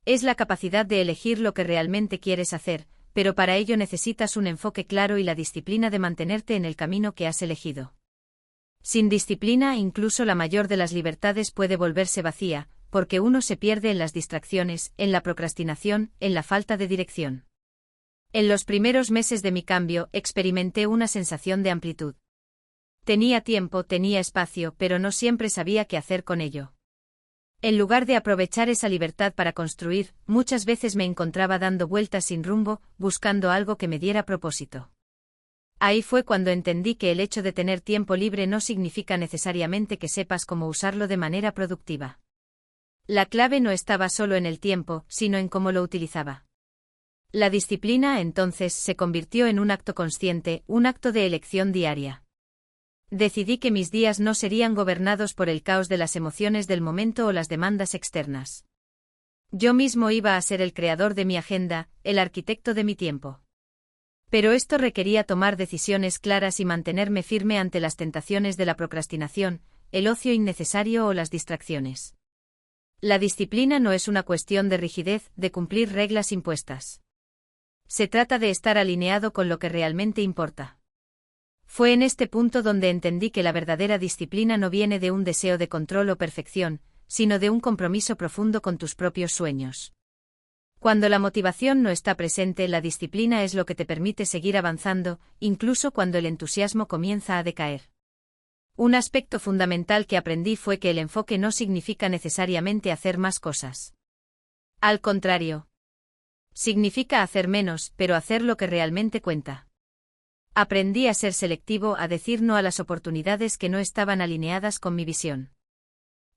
Es la capacidad de elegir lo que realmente quieres hacer, pero para ello necesitas un enfoque claro y la disciplina de mantenerte en el camino que has elegido. Sin disciplina, incluso la mayor de las libertades puede volverse vacía, porque uno se pierde en las distracciones, en la procrastinación, en la falta de dirección. En los primeros meses de mi cambio, experimenté una sensación de amplitud. Tenía tiempo, tenía espacio, pero no siempre sabía qué hacer con ello. En lugar de aprovechar esa libertad para construir, muchas veces me encontraba dando vueltas sin rumbo, buscando algo que me diera propósito. Ahí fue cuando entendí que el hecho de tener tiempo libre no significa necesariamente que sepas cómo usarlo de manera productiva. La clave no estaba solo en el tiempo, sino en cómo lo utilizaba. La disciplina, entonces, se convirtió en un acto consciente, un acto de elección diaria. Decidí que mis días no serían gobernados por el caos de las emociones del momento o las demandas externas. Yo mismo iba a ser el creador de mi agenda, el arquitecto de mi tiempo. Pero esto requería tomar decisiones claras y mantenerme firme ante las tentaciones de la procrastinación, el ocio innecesario o las distracciones. La disciplina no es una cuestión de rigidez, de cumplir reglas impuestas. Se trata de estar alineado con lo que realmente importa. Fue en este punto donde entendí que la verdadera disciplina no viene de un deseo de control o perfección, sino de un compromiso profundo con tus propios sueños. Cuando la motivación no está presente, la disciplina es lo que te permite seguir avanzando, incluso cuando el entusiasmo comienza a decaer. Un aspecto fundamental que aprendí fue que el enfoque no significa necesariamente hacer más cosas. Al contrario. Significa hacer menos, pero hacer lo que realmente cuenta. Aprendí a ser selectivo, a decir no a las oportunidades que no estaban alineadas con mi visión.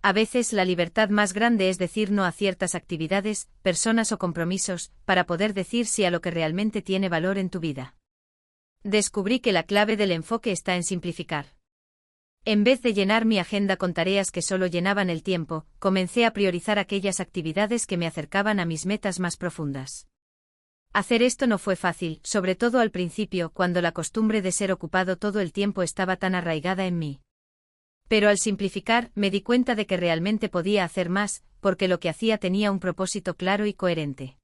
A veces la libertad más grande es decir no a ciertas actividades, personas o compromisos, para poder decir sí a lo que realmente tiene valor en tu vida. Descubrí que la clave del enfoque está en simplificar. En vez de llenar mi agenda con tareas que solo llenaban el tiempo, comencé a priorizar aquellas actividades que me acercaban a mis metas más profundas. Hacer esto no fue fácil, sobre todo al principio, cuando la costumbre de ser ocupado todo el tiempo estaba tan arraigada en mí. Pero al simplificar, me di cuenta de que realmente podía hacer más, porque lo que hacía tenía un propósito claro y coherente.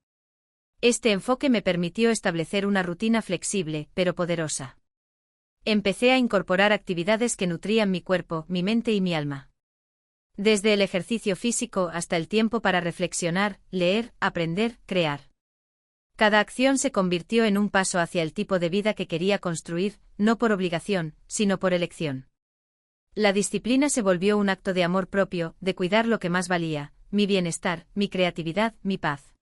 Este enfoque me permitió establecer una rutina flexible, pero poderosa. Empecé a incorporar actividades que nutrían mi cuerpo, mi mente y mi alma. Desde el ejercicio físico hasta el tiempo para reflexionar, leer, aprender, crear. Cada acción se convirtió en un paso hacia el tipo de vida que quería construir, no por obligación, sino por elección. La disciplina se volvió un acto de amor propio, de cuidar lo que más valía, mi bienestar, mi creatividad, mi paz.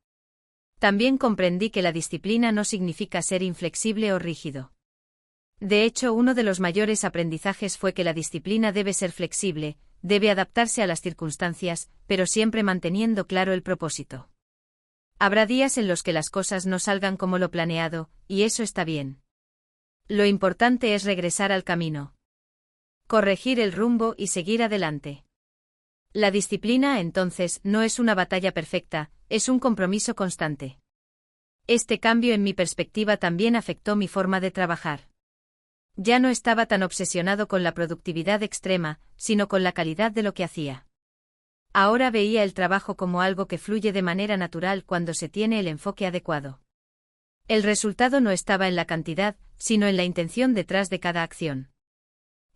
También comprendí que la disciplina no significa ser inflexible o rígido. De hecho, uno de los mayores aprendizajes fue que la disciplina debe ser flexible, debe adaptarse a las circunstancias, pero siempre manteniendo claro el propósito. Habrá días en los que las cosas no salgan como lo planeado, y eso está bien. Lo importante es regresar al camino. Corregir el rumbo y seguir adelante. La disciplina, entonces, no es una batalla perfecta, es un compromiso constante. Este cambio en mi perspectiva también afectó mi forma de trabajar. Ya no estaba tan obsesionado con la productividad extrema, sino con la calidad de lo que hacía. Ahora veía el trabajo como algo que fluye de manera natural cuando se tiene el enfoque adecuado. El resultado no estaba en la cantidad, sino en la intención detrás de cada acción.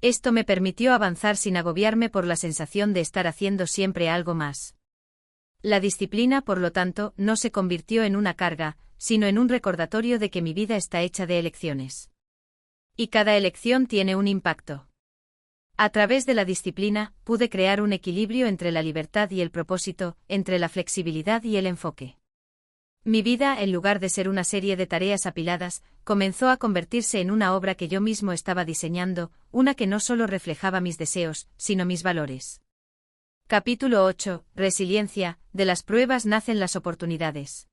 Esto me permitió avanzar sin agobiarme por la sensación de estar haciendo siempre algo más. La disciplina, por lo tanto, no se convirtió en una carga, sino en un recordatorio de que mi vida está hecha de elecciones. Y cada elección tiene un impacto. A través de la disciplina, pude crear un equilibrio entre la libertad y el propósito, entre la flexibilidad y el enfoque. Mi vida, en lugar de ser una serie de tareas apiladas, comenzó a convertirse en una obra que yo mismo estaba diseñando, una que no solo reflejaba mis deseos, sino mis valores. Capítulo 8. Resiliencia. De las pruebas nacen las oportunidades.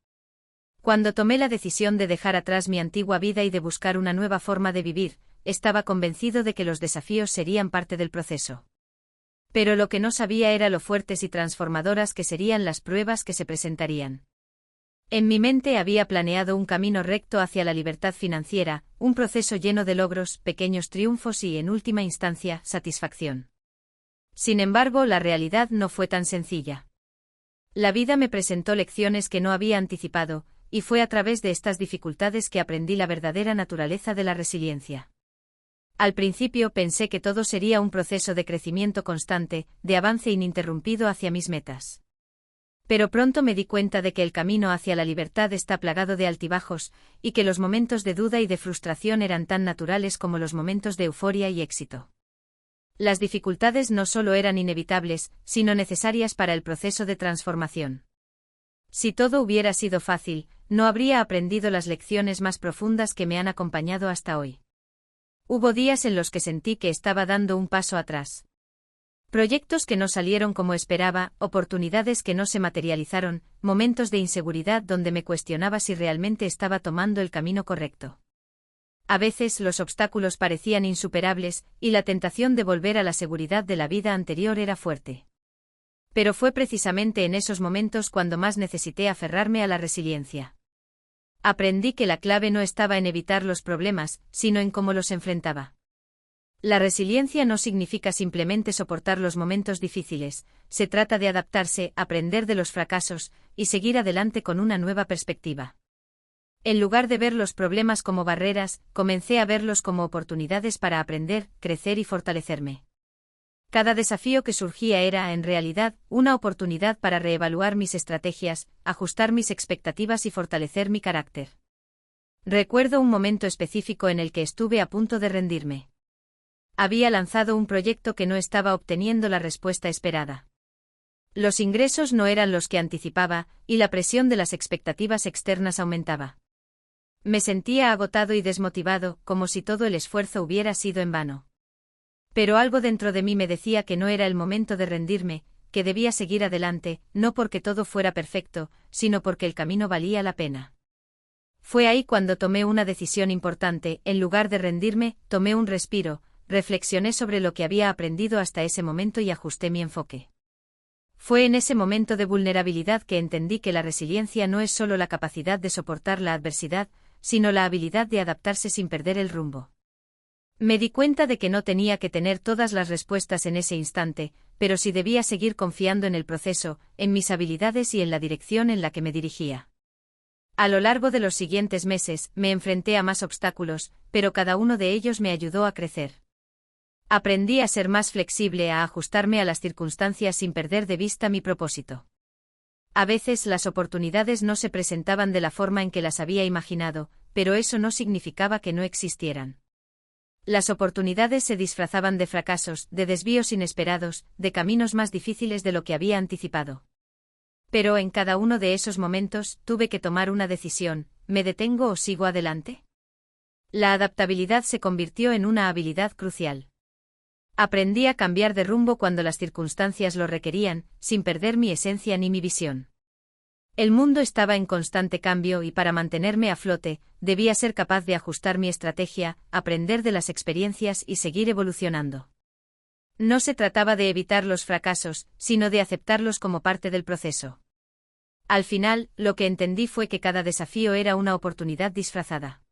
Cuando tomé la decisión de dejar atrás mi antigua vida y de buscar una nueva forma de vivir, estaba convencido de que los desafíos serían parte del proceso. Pero lo que no sabía era lo fuertes y transformadoras que serían las pruebas que se presentarían. En mi mente había planeado un camino recto hacia la libertad financiera, un proceso lleno de logros, pequeños triunfos y, en última instancia, satisfacción. Sin embargo, la realidad no fue tan sencilla. La vida me presentó lecciones que no había anticipado, y fue a través de estas dificultades que aprendí la verdadera naturaleza de la resiliencia. Al principio pensé que todo sería un proceso de crecimiento constante, de avance ininterrumpido hacia mis metas. Pero pronto me di cuenta de que el camino hacia la libertad está plagado de altibajos, y que los momentos de duda y de frustración eran tan naturales como los momentos de euforia y éxito. Las dificultades no solo eran inevitables, sino necesarias para el proceso de transformación. Si todo hubiera sido fácil, no habría aprendido las lecciones más profundas que me han acompañado hasta hoy. Hubo días en los que sentí que estaba dando un paso atrás. Proyectos que no salieron como esperaba, oportunidades que no se materializaron, momentos de inseguridad donde me cuestionaba si realmente estaba tomando el camino correcto. A veces los obstáculos parecían insuperables, y la tentación de volver a la seguridad de la vida anterior era fuerte. Pero fue precisamente en esos momentos cuando más necesité aferrarme a la resiliencia. Aprendí que la clave no estaba en evitar los problemas, sino en cómo los enfrentaba. La resiliencia no significa simplemente soportar los momentos difíciles, se trata de adaptarse, aprender de los fracasos, y seguir adelante con una nueva perspectiva. En lugar de ver los problemas como barreras, comencé a verlos como oportunidades para aprender, crecer y fortalecerme. Cada desafío que surgía era, en realidad, una oportunidad para reevaluar mis estrategias, ajustar mis expectativas y fortalecer mi carácter. Recuerdo un momento específico en el que estuve a punto de rendirme. Había lanzado un proyecto que no estaba obteniendo la respuesta esperada. Los ingresos no eran los que anticipaba, y la presión de las expectativas externas aumentaba. Me sentía agotado y desmotivado, como si todo el esfuerzo hubiera sido en vano. Pero algo dentro de mí me decía que no era el momento de rendirme, que debía seguir adelante, no porque todo fuera perfecto, sino porque el camino valía la pena. Fue ahí cuando tomé una decisión importante. En lugar de rendirme, tomé un respiro, reflexioné sobre lo que había aprendido hasta ese momento y ajusté mi enfoque. Fue en ese momento de vulnerabilidad que entendí que la resiliencia no es solo la capacidad de soportar la adversidad, sino la habilidad de adaptarse sin perder el rumbo. Me di cuenta de que no tenía que tener todas las respuestas en ese instante, pero sí debía seguir confiando en el proceso, en mis habilidades y en la dirección en la que me dirigía. A lo largo de los siguientes meses, me enfrenté a más obstáculos, pero cada uno de ellos me ayudó a crecer. Aprendí a ser más flexible, a ajustarme a las circunstancias sin perder de vista mi propósito. A veces las oportunidades no se presentaban de la forma en que las había imaginado, pero eso no significaba que no existieran. Las oportunidades se disfrazaban de fracasos, de desvíos inesperados, de caminos más difíciles de lo que había anticipado. Pero en cada uno de esos momentos tuve que tomar una decisión: ¿me detengo o sigo adelante? La adaptabilidad se convirtió en una habilidad crucial. Aprendí a cambiar de rumbo cuando las circunstancias lo requerían, sin perder mi esencia ni mi visión. El mundo estaba en constante cambio y para mantenerme a flote, debía ser capaz de ajustar mi estrategia, aprender de las experiencias y seguir evolucionando. No se trataba de evitar los fracasos, sino de aceptarlos como parte del proceso. Al final, lo que entendí fue que cada desafío era una oportunidad disfrazada.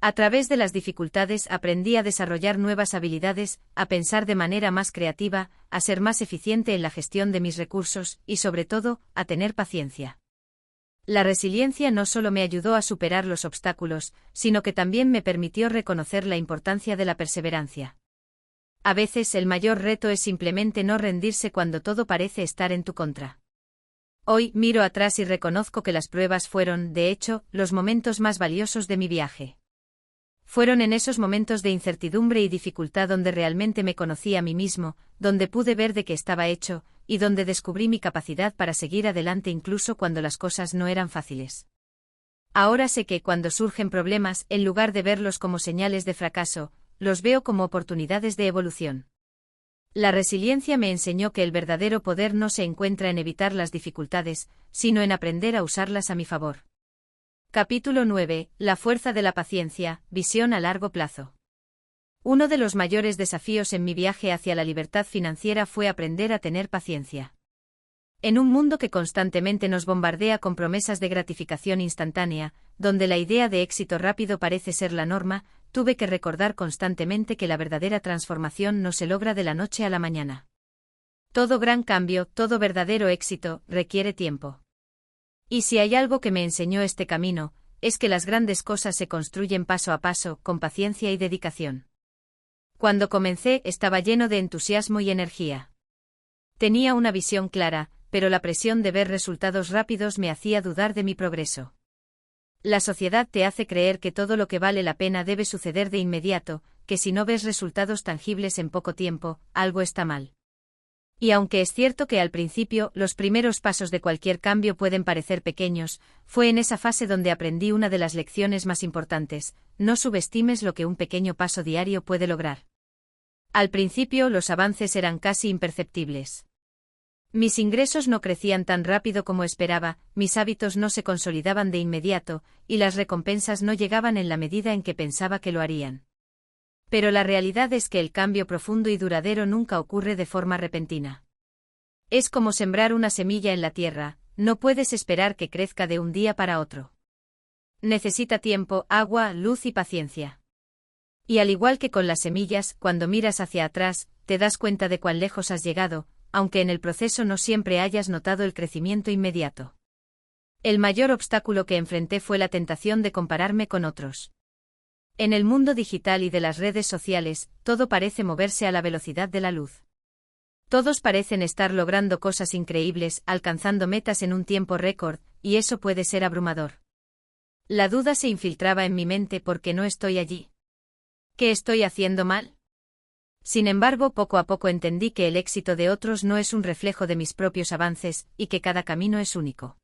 A través de las dificultades aprendí a desarrollar nuevas habilidades, a pensar de manera más creativa, a ser más eficiente en la gestión de mis recursos y, sobre todo, a tener paciencia. La resiliencia no solo me ayudó a superar los obstáculos, sino que también me permitió reconocer la importancia de la perseverancia. A veces el mayor reto es simplemente no rendirse cuando todo parece estar en tu contra. Hoy miro atrás y reconozco que las pruebas fueron, de hecho, los momentos más valiosos de mi viaje. Fueron en esos momentos de incertidumbre y dificultad donde realmente me conocí a mí mismo, donde pude ver de qué estaba hecho, y donde descubrí mi capacidad para seguir adelante incluso cuando las cosas no eran fáciles. Ahora sé que cuando surgen problemas, en lugar de verlos como señales de fracaso, los veo como oportunidades de evolución. La resiliencia me enseñó que el verdadero poder no se encuentra en evitar las dificultades, sino en aprender a usarlas a mi favor. Capítulo 9. La fuerza de la paciencia, visión a largo plazo. Uno de los mayores desafíos en mi viaje hacia la libertad financiera fue aprender a tener paciencia. En un mundo que constantemente nos bombardea con promesas de gratificación instantánea, donde la idea de éxito rápido parece ser la norma, tuve que recordar constantemente que la verdadera transformación no se logra de la noche a la mañana. Todo gran cambio, todo verdadero éxito, requiere tiempo. Y si hay algo que me enseñó este camino, es que las grandes cosas se construyen paso a paso, con paciencia y dedicación. Cuando comencé, estaba lleno de entusiasmo y energía. Tenía una visión clara, pero la presión de ver resultados rápidos me hacía dudar de mi progreso. La sociedad te hace creer que todo lo que vale la pena debe suceder de inmediato, que si no ves resultados tangibles en poco tiempo, algo está mal. Y aunque es cierto que al principio los primeros pasos de cualquier cambio pueden parecer pequeños, fue en esa fase donde aprendí una de las lecciones más importantes: no subestimes lo que un pequeño paso diario puede lograr. Al principio los avances eran casi imperceptibles. Mis ingresos no crecían tan rápido como esperaba, mis hábitos no se consolidaban de inmediato, y las recompensas no llegaban en la medida en que pensaba que lo harían. Pero la realidad es que el cambio profundo y duradero nunca ocurre de forma repentina. Es como sembrar una semilla en la tierra, no puedes esperar que crezca de un día para otro. Necesita tiempo, agua, luz y paciencia. Y al igual que con las semillas, cuando miras hacia atrás, te das cuenta de cuán lejos has llegado, aunque en el proceso no siempre hayas notado el crecimiento inmediato. El mayor obstáculo que enfrenté fue la tentación de compararme con otros. En el mundo digital y de las redes sociales, todo parece moverse a la velocidad de la luz. Todos parecen estar logrando cosas increíbles, alcanzando metas en un tiempo récord, y eso puede ser abrumador. La duda se infiltraba en mi mente: ¿por qué no estoy allí? ¿Qué estoy haciendo mal? Sin embargo, poco a poco entendí que el éxito de otros no es un reflejo de mis propios avances, y que cada camino es único.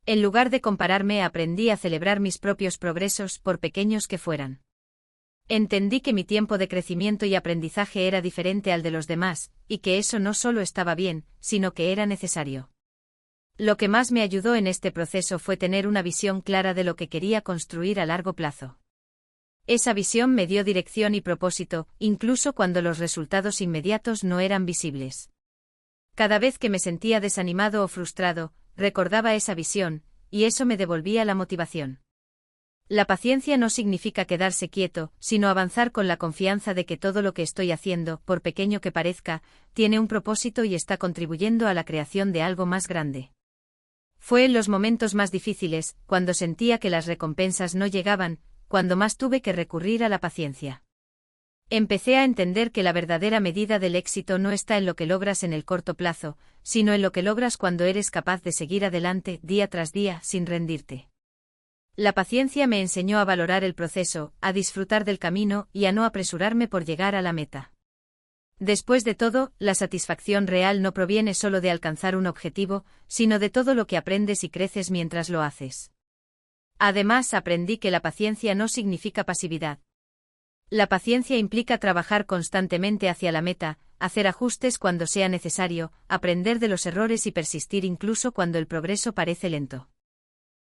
En lugar de compararme, aprendí a celebrar mis propios progresos, por pequeños que fueran. Entendí que mi tiempo de crecimiento y aprendizaje era diferente al de los demás, y que eso no solo estaba bien, sino que era necesario. Lo que más me ayudó en este proceso fue tener una visión clara de lo que quería construir a largo plazo. Esa visión me dio dirección y propósito, incluso cuando los resultados inmediatos no eran visibles. Cada vez que me sentía desanimado o frustrado, recordaba esa visión, y eso me devolvía la motivación. La paciencia no significa quedarse quieto, sino avanzar con la confianza de que todo lo que estoy haciendo, por pequeño que parezca, tiene un propósito y está contribuyendo a la creación de algo más grande. Fue en los momentos más difíciles, cuando sentía que las recompensas no llegaban, cuando más tuve que recurrir a la paciencia. Empecé a entender que la verdadera medida del éxito no está en lo que logras en el corto plazo, sino en lo que logras cuando eres capaz de seguir adelante día tras día sin rendirte. La paciencia me enseñó a valorar el proceso, a disfrutar del camino y a no apresurarme por llegar a la meta. Después de todo, la satisfacción real no proviene solo de alcanzar un objetivo, sino de todo lo que aprendes y creces mientras lo haces. Además, aprendí que la paciencia no significa pasividad. La paciencia implica trabajar constantemente hacia la meta, hacer ajustes cuando sea necesario, aprender de los errores y persistir incluso cuando el progreso parece lento.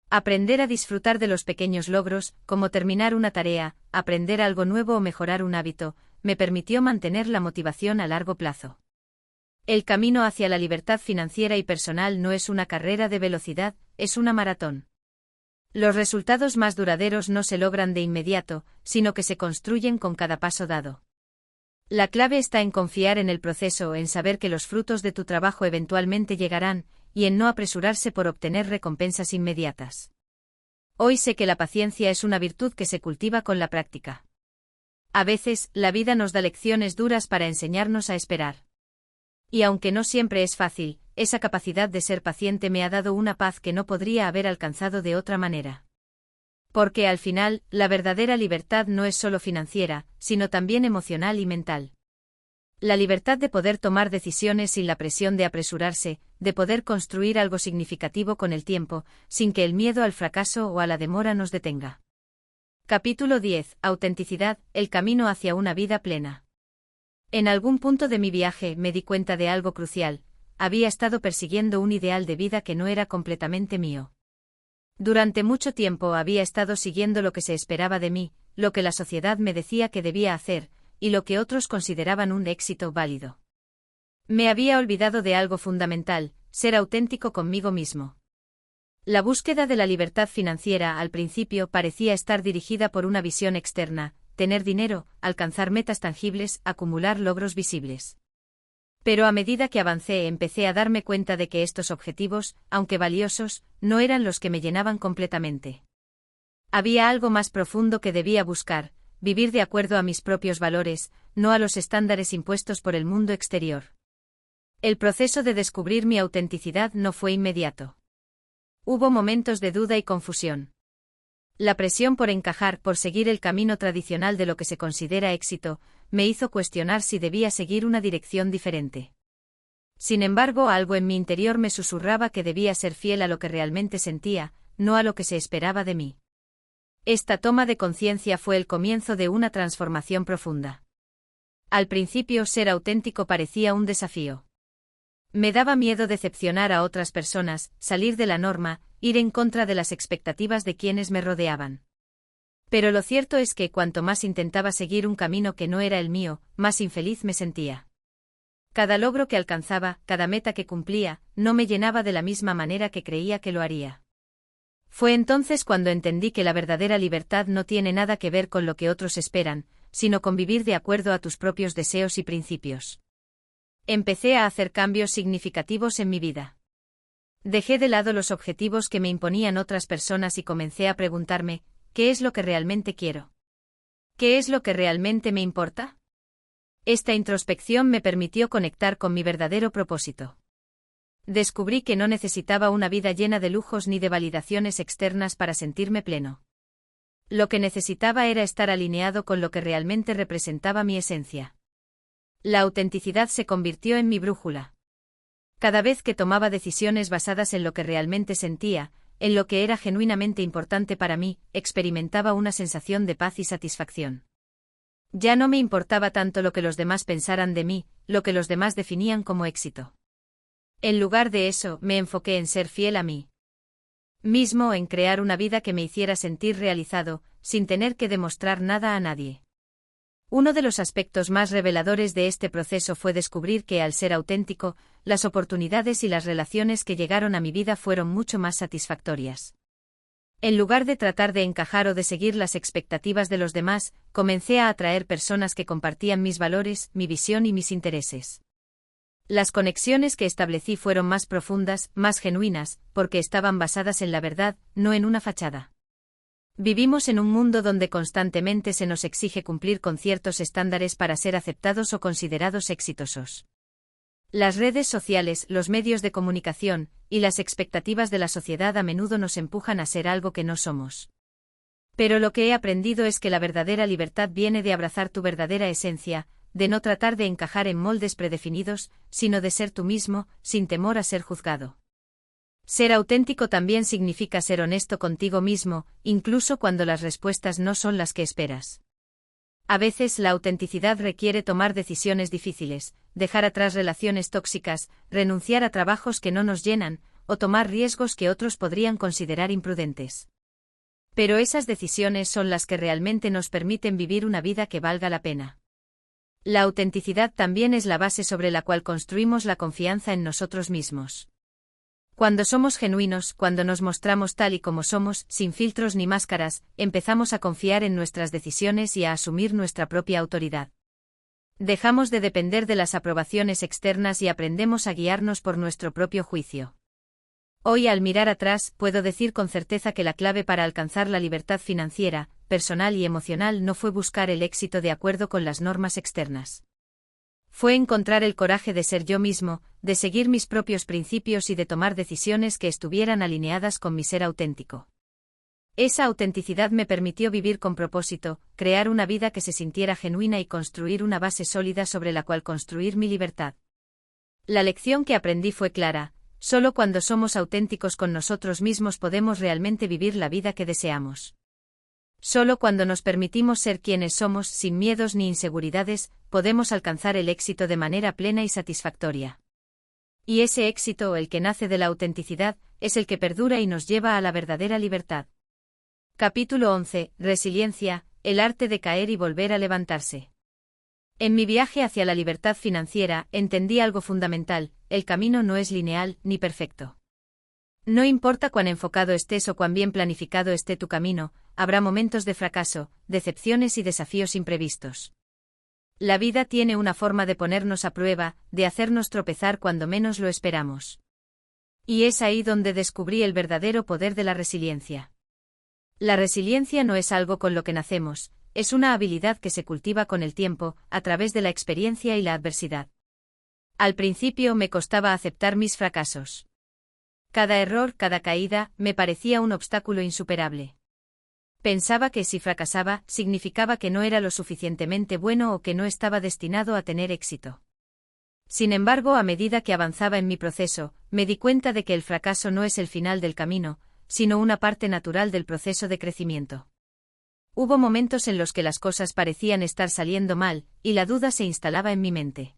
Aprender a disfrutar de los pequeños logros, como terminar una tarea, aprender algo nuevo o mejorar un hábito, me permitió mantener la motivación a largo plazo. El camino hacia la libertad financiera y personal no es una carrera de velocidad, es una maratón. Los resultados más duraderos no se logran de inmediato, sino que se construyen con cada paso dado. La clave está en confiar en el proceso, en saber que los frutos de tu trabajo eventualmente llegarán, y en no apresurarse por obtener recompensas inmediatas. Hoy sé que la paciencia es una virtud que se cultiva con la práctica. A veces, la vida nos da lecciones duras para enseñarnos a esperar. Y aunque no siempre es fácil, esa capacidad de ser paciente me ha dado una paz que no podría haber alcanzado de otra manera. Porque al final, la verdadera libertad no es solo financiera, sino también emocional y mental. La libertad de poder tomar decisiones sin la presión de apresurarse, de poder construir algo significativo con el tiempo, sin que el miedo al fracaso o a la demora nos detenga. Capítulo 10. Autenticidad, el camino hacia una vida plena. En algún punto de mi viaje me di cuenta de algo crucial: había estado persiguiendo un ideal de vida que no era completamente mío. Durante mucho tiempo había estado siguiendo lo que se esperaba de mí, lo que la sociedad me decía que debía hacer, y lo que otros consideraban un éxito válido. Me había olvidado de algo fundamental: ser auténtico conmigo mismo. La búsqueda de la libertad financiera al principio parecía estar dirigida por una visión externa: tener dinero, alcanzar metas tangibles, acumular logros visibles. Pero a medida que avancé empecé a darme cuenta de que estos objetivos, aunque valiosos, no eran los que me llenaban completamente. Había algo más profundo que debía buscar: vivir de acuerdo a mis propios valores, no a los estándares impuestos por el mundo exterior. El proceso de descubrir mi autenticidad no fue inmediato. Hubo momentos de duda y confusión. La presión por encajar, por seguir el camino tradicional de lo que se considera éxito, me hizo cuestionar si debía seguir una dirección diferente. Sin embargo, algo en mi interior me susurraba que debía ser fiel a lo que realmente sentía, no a lo que se esperaba de mí. Esta toma de conciencia fue el comienzo de una transformación profunda. Al principio, ser auténtico parecía un desafío. Me daba miedo decepcionar a otras personas, salir de la norma, ir en contra de las expectativas de quienes me rodeaban. Pero lo cierto es que cuanto más intentaba seguir un camino que no era el mío, más infeliz me sentía. Cada logro que alcanzaba, cada meta que cumplía, no me llenaba de la misma manera que creía que lo haría. Fue entonces cuando entendí que la verdadera libertad no tiene nada que ver con lo que otros esperan, sino con vivir de acuerdo a tus propios deseos y principios. Empecé a hacer cambios significativos en mi vida. Dejé de lado los objetivos que me imponían otras personas y comencé a preguntarme: ¿qué es lo que realmente quiero? ¿Qué es lo que realmente me importa? Esta introspección me permitió conectar con mi verdadero propósito. Descubrí que no necesitaba una vida llena de lujos ni de validaciones externas para sentirme pleno. Lo que necesitaba era estar alineado con lo que realmente representaba mi esencia. La autenticidad se convirtió en mi brújula. Cada vez que tomaba decisiones basadas en lo que realmente sentía, en lo que era genuinamente importante para mí, experimentaba una sensación de paz y satisfacción. Ya no me importaba tanto lo que los demás pensaran de mí, lo que los demás definían como éxito. En lugar de eso, me enfoqué en ser fiel a mí mismo, en crear una vida que me hiciera sentir realizado, sin tener que demostrar nada a nadie. Uno de los aspectos más reveladores de este proceso fue descubrir que, al ser auténtico, las oportunidades y las relaciones que llegaron a mi vida fueron mucho más satisfactorias. En lugar de tratar de encajar o de seguir las expectativas de los demás, comencé a atraer personas que compartían mis valores, mi visión y mis intereses. Las conexiones que establecí fueron más profundas, más genuinas, porque estaban basadas en la verdad, no en una fachada. Vivimos en un mundo donde constantemente se nos exige cumplir con ciertos estándares para ser aceptados o considerados exitosos. Las redes sociales, los medios de comunicación, y las expectativas de la sociedad a menudo nos empujan a ser algo que no somos. Pero lo que he aprendido es que la verdadera libertad viene de abrazar tu verdadera esencia, de no tratar de encajar en moldes predefinidos, sino de ser tú mismo, sin temor a ser juzgado. Ser auténtico también significa ser honesto contigo mismo, incluso cuando las respuestas no son las que esperas. A veces la autenticidad requiere tomar decisiones difíciles, dejar atrás relaciones tóxicas, renunciar a trabajos que no nos llenan, o tomar riesgos que otros podrían considerar imprudentes. Pero esas decisiones son las que realmente nos permiten vivir una vida que valga la pena. La autenticidad también es la base sobre la cual construimos la confianza en nosotros mismos. Cuando somos genuinos, cuando nos mostramos tal y como somos, sin filtros ni máscaras, empezamos a confiar en nuestras decisiones y a asumir nuestra propia autoridad. Dejamos de depender de las aprobaciones externas y aprendemos a guiarnos por nuestro propio juicio. Hoy, al mirar atrás, puedo decir con certeza que la clave para alcanzar la libertad financiera, personal y emocional no fue buscar el éxito de acuerdo con las normas externas. Fue encontrar el coraje de ser yo mismo, de seguir mis propios principios y de tomar decisiones que estuvieran alineadas con mi ser auténtico. Esa autenticidad me permitió vivir con propósito, crear una vida que se sintiera genuina y construir una base sólida sobre la cual construir mi libertad. La lección que aprendí fue clara: solo cuando somos auténticos con nosotros mismos podemos realmente vivir la vida que deseamos. Solo cuando nos permitimos ser quienes somos, sin miedos ni inseguridades, podemos alcanzar el éxito de manera plena y satisfactoria. Y ese éxito, el que nace de la autenticidad, es el que perdura y nos lleva a la verdadera libertad. Capítulo 11. Resiliencia, el arte de caer y volver a levantarse. En mi viaje hacia la libertad financiera, entendí algo fundamental: el camino no es lineal, ni perfecto. No importa cuán enfocado estés o cuán bien planificado esté tu camino, habrá momentos de fracaso, decepciones y desafíos imprevistos. La vida tiene una forma de ponernos a prueba, de hacernos tropezar cuando menos lo esperamos. Y es ahí donde descubrí el verdadero poder de la resiliencia. La resiliencia no es algo con lo que nacemos, es una habilidad que se cultiva con el tiempo, a través de la experiencia y la adversidad. Al principio me costaba aceptar mis fracasos. Cada error, cada caída, me parecía un obstáculo insuperable. Pensaba que si fracasaba, significaba que no era lo suficientemente bueno o que no estaba destinado a tener éxito. Sin embargo, a medida que avanzaba en mi proceso, me di cuenta de que el fracaso no es el final del camino, sino una parte natural del proceso de crecimiento. Hubo momentos en los que las cosas parecían estar saliendo mal, y la duda se instalaba en mi mente.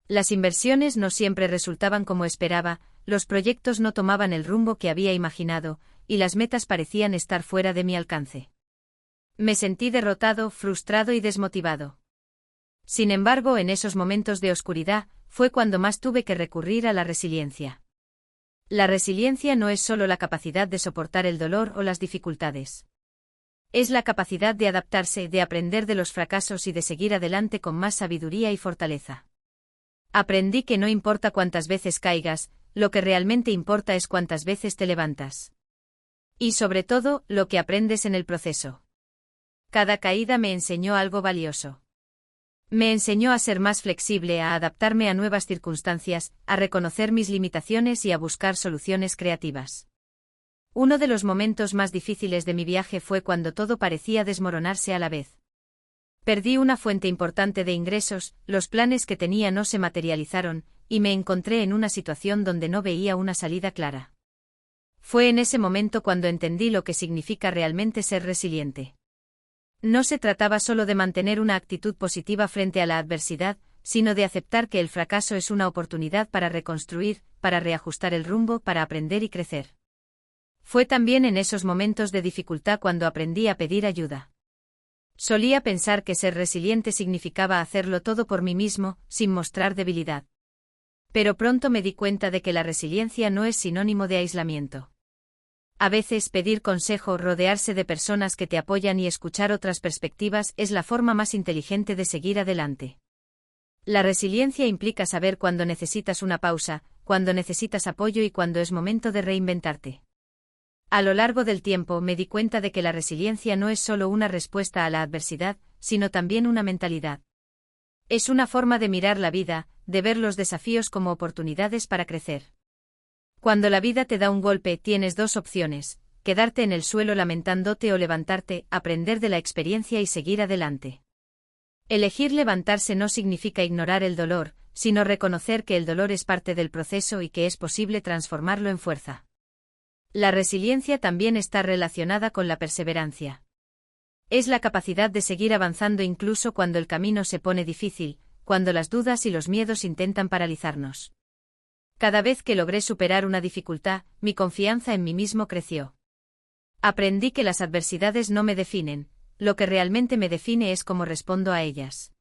Las inversiones no siempre resultaban como esperaba, los proyectos no tomaban el rumbo que había imaginado, y las metas parecían estar fuera de mi alcance. Me sentí derrotado, frustrado y desmotivado. Sin embargo, en esos momentos de oscuridad, fue cuando más tuve que recurrir a la resiliencia. La resiliencia no es solo la capacidad de soportar el dolor o las dificultades. Es la capacidad de adaptarse, de aprender de los fracasos y de seguir adelante con más sabiduría y fortaleza. Aprendí que no importa cuántas veces caigas, lo que realmente importa es cuántas veces te levantas. Y sobre todo, lo que aprendes en el proceso. Cada caída me enseñó algo valioso. Me enseñó a ser más flexible, a adaptarme a nuevas circunstancias, a reconocer mis limitaciones y a buscar soluciones creativas. Uno de los momentos más difíciles de mi viaje fue cuando todo parecía desmoronarse a la vez. Perdí una fuente importante de ingresos, los planes que tenía no se materializaron, y me encontré en una situación donde no veía una salida clara. Fue en ese momento cuando entendí lo que significa realmente ser resiliente. No se trataba solo de mantener una actitud positiva frente a la adversidad, sino de aceptar que el fracaso es una oportunidad para reconstruir, para reajustar el rumbo, para aprender y crecer. Fue también en esos momentos de dificultad cuando aprendí a pedir ayuda. Solía pensar que ser resiliente significaba hacerlo todo por mí mismo, sin mostrar debilidad. Pero pronto me di cuenta de que la resiliencia no es sinónimo de aislamiento. A veces pedir consejo, rodearse de personas que te apoyan y escuchar otras perspectivas es la forma más inteligente de seguir adelante. La resiliencia implica saber cuándo necesitas una pausa, cuándo necesitas apoyo y cuándo es momento de reinventarte. A lo largo del tiempo me di cuenta de que la resiliencia no es solo una respuesta a la adversidad, sino también una mentalidad. Es una forma de mirar la vida, de ver los desafíos como oportunidades para crecer. Cuando la vida te da un golpe, tienes dos opciones: quedarte en el suelo lamentándote o levantarte, aprender de la experiencia y seguir adelante. Elegir levantarse no significa ignorar el dolor, sino reconocer que el dolor es parte del proceso y que es posible transformarlo en fuerza. La resiliencia también está relacionada con la perseverancia. Es la capacidad de seguir avanzando incluso cuando el camino se pone difícil, cuando las dudas y los miedos intentan paralizarnos. Cada vez que logré superar una dificultad, mi confianza en mí mismo creció. Aprendí que las adversidades no me definen, lo que realmente me define es cómo respondo a ellas.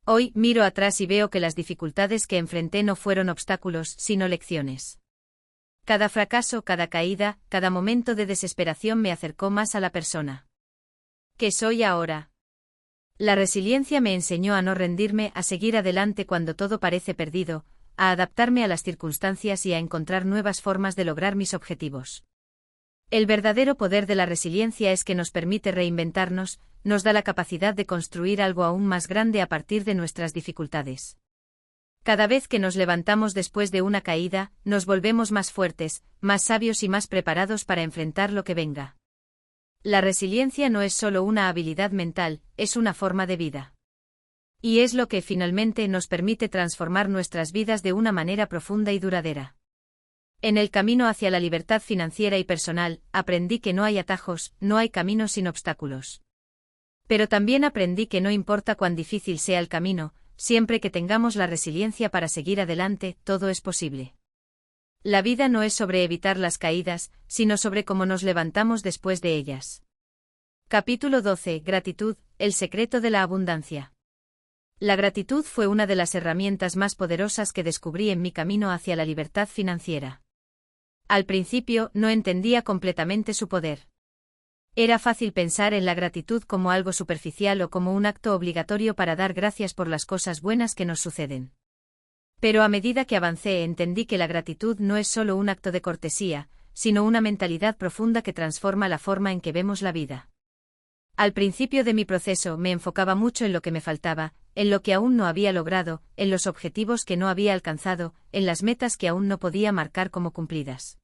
Hoy miro atrás y veo que las dificultades que enfrenté no fueron obstáculos, sino lecciones. Cada fracaso, cada caída, cada momento de desesperación me acercó más a la persona que soy ahora. La resiliencia me enseñó a no rendirme, a seguir adelante cuando todo parece perdido, a adaptarme a las circunstancias y a encontrar nuevas formas de lograr mis objetivos. El verdadero poder de la resiliencia es que nos permite reinventarnos, nos da la capacidad de construir algo aún más grande a partir de nuestras dificultades. Cada vez que nos levantamos después de una caída, nos volvemos más fuertes, más sabios y más preparados para enfrentar lo que venga. La resiliencia no es solo una habilidad mental, es una forma de vida. Y es lo que finalmente nos permite transformar nuestras vidas de una manera profunda y duradera. En el camino hacia la libertad financiera y personal, aprendí que no hay atajos, no hay caminos sin obstáculos. Pero también aprendí que no importa cuán difícil sea el camino, siempre que tengamos la resiliencia para seguir adelante, todo es posible. La vida no es sobre evitar las caídas, sino sobre cómo nos levantamos después de ellas. Capítulo 12. Gratitud, el secreto de la abundancia. La gratitud fue una de las herramientas más poderosas que descubrí en mi camino hacia la libertad financiera. Al principio, no entendía completamente su poder. Era fácil pensar en la gratitud como algo superficial o como un acto obligatorio para dar gracias por las cosas buenas que nos suceden. Pero a medida que avancé entendí que la gratitud no es solo un acto de cortesía, sino una mentalidad profunda que transforma la forma en que vemos la vida. Al principio de mi proceso me enfocaba mucho en lo que me faltaba, en lo que aún no había logrado, en los objetivos que no había alcanzado, en las metas que aún no podía marcar como cumplidas.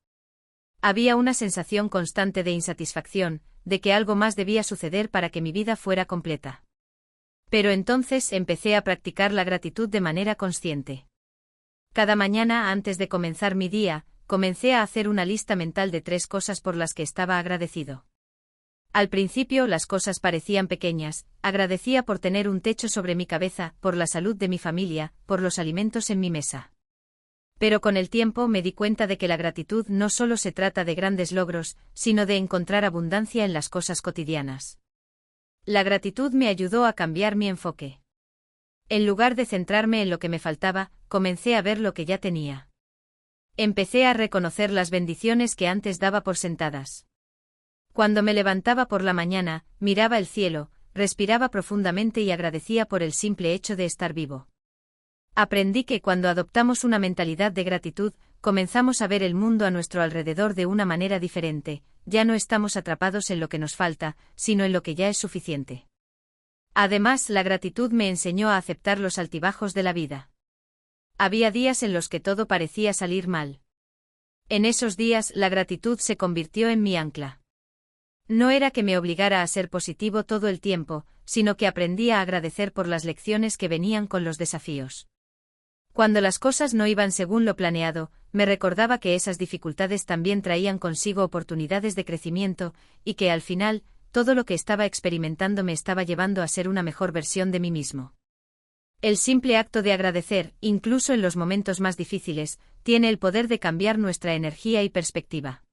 Había una sensación constante de insatisfacción, de que algo más debía suceder para que mi vida fuera completa. Pero entonces empecé a practicar la gratitud de manera consciente. Cada mañana antes de comenzar mi día, comencé a hacer una lista mental de 3 cosas por las que estaba agradecido. Al principio las cosas parecían pequeñas, agradecía por tener un techo sobre mi cabeza, por la salud de mi familia, por los alimentos en mi mesa. Pero con el tiempo me di cuenta de que la gratitud no solo se trata de grandes logros, sino de encontrar abundancia en las cosas cotidianas. La gratitud me ayudó a cambiar mi enfoque. En lugar de centrarme en lo que me faltaba, comencé a ver lo que ya tenía. Empecé a reconocer las bendiciones que antes daba por sentadas. Cuando me levantaba por la mañana, miraba el cielo, respiraba profundamente y agradecía por el simple hecho de estar vivo. Aprendí que cuando adoptamos una mentalidad de gratitud, comenzamos a ver el mundo a nuestro alrededor de una manera diferente, ya no estamos atrapados en lo que nos falta, sino en lo que ya es suficiente. Además, la gratitud me enseñó a aceptar los altibajos de la vida. Había días en los que todo parecía salir mal. En esos días, la gratitud se convirtió en mi ancla. No era que me obligara a ser positivo todo el tiempo, sino que aprendí a agradecer por las lecciones que venían con los desafíos. Cuando las cosas no iban según lo planeado, me recordaba que esas dificultades también traían consigo oportunidades de crecimiento, y que al final, todo lo que estaba experimentando me estaba llevando a ser una mejor versión de mí mismo. El simple acto de agradecer, incluso en los momentos más difíciles, tiene el poder de cambiar nuestra energía y perspectiva.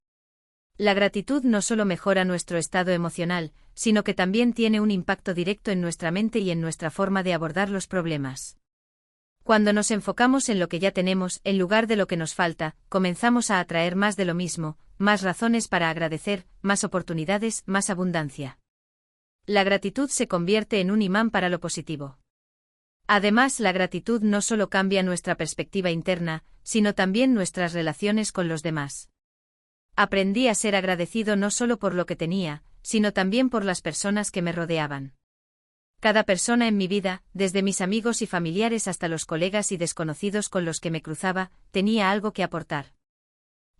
La gratitud no solo mejora nuestro estado emocional, sino que también tiene un impacto directo en nuestra mente y en nuestra forma de abordar los problemas. Cuando nos enfocamos en lo que ya tenemos, en lugar de lo que nos falta, comenzamos a atraer más de lo mismo, más razones para agradecer, más oportunidades, más abundancia. La gratitud se convierte en un imán para lo positivo. Además, la gratitud no solo cambia nuestra perspectiva interna, sino también nuestras relaciones con los demás. Aprendí a ser agradecido no solo por lo que tenía, sino también por las personas que me rodeaban. Cada persona en mi vida, desde mis amigos y familiares hasta los colegas y desconocidos con los que me cruzaba, tenía algo que aportar.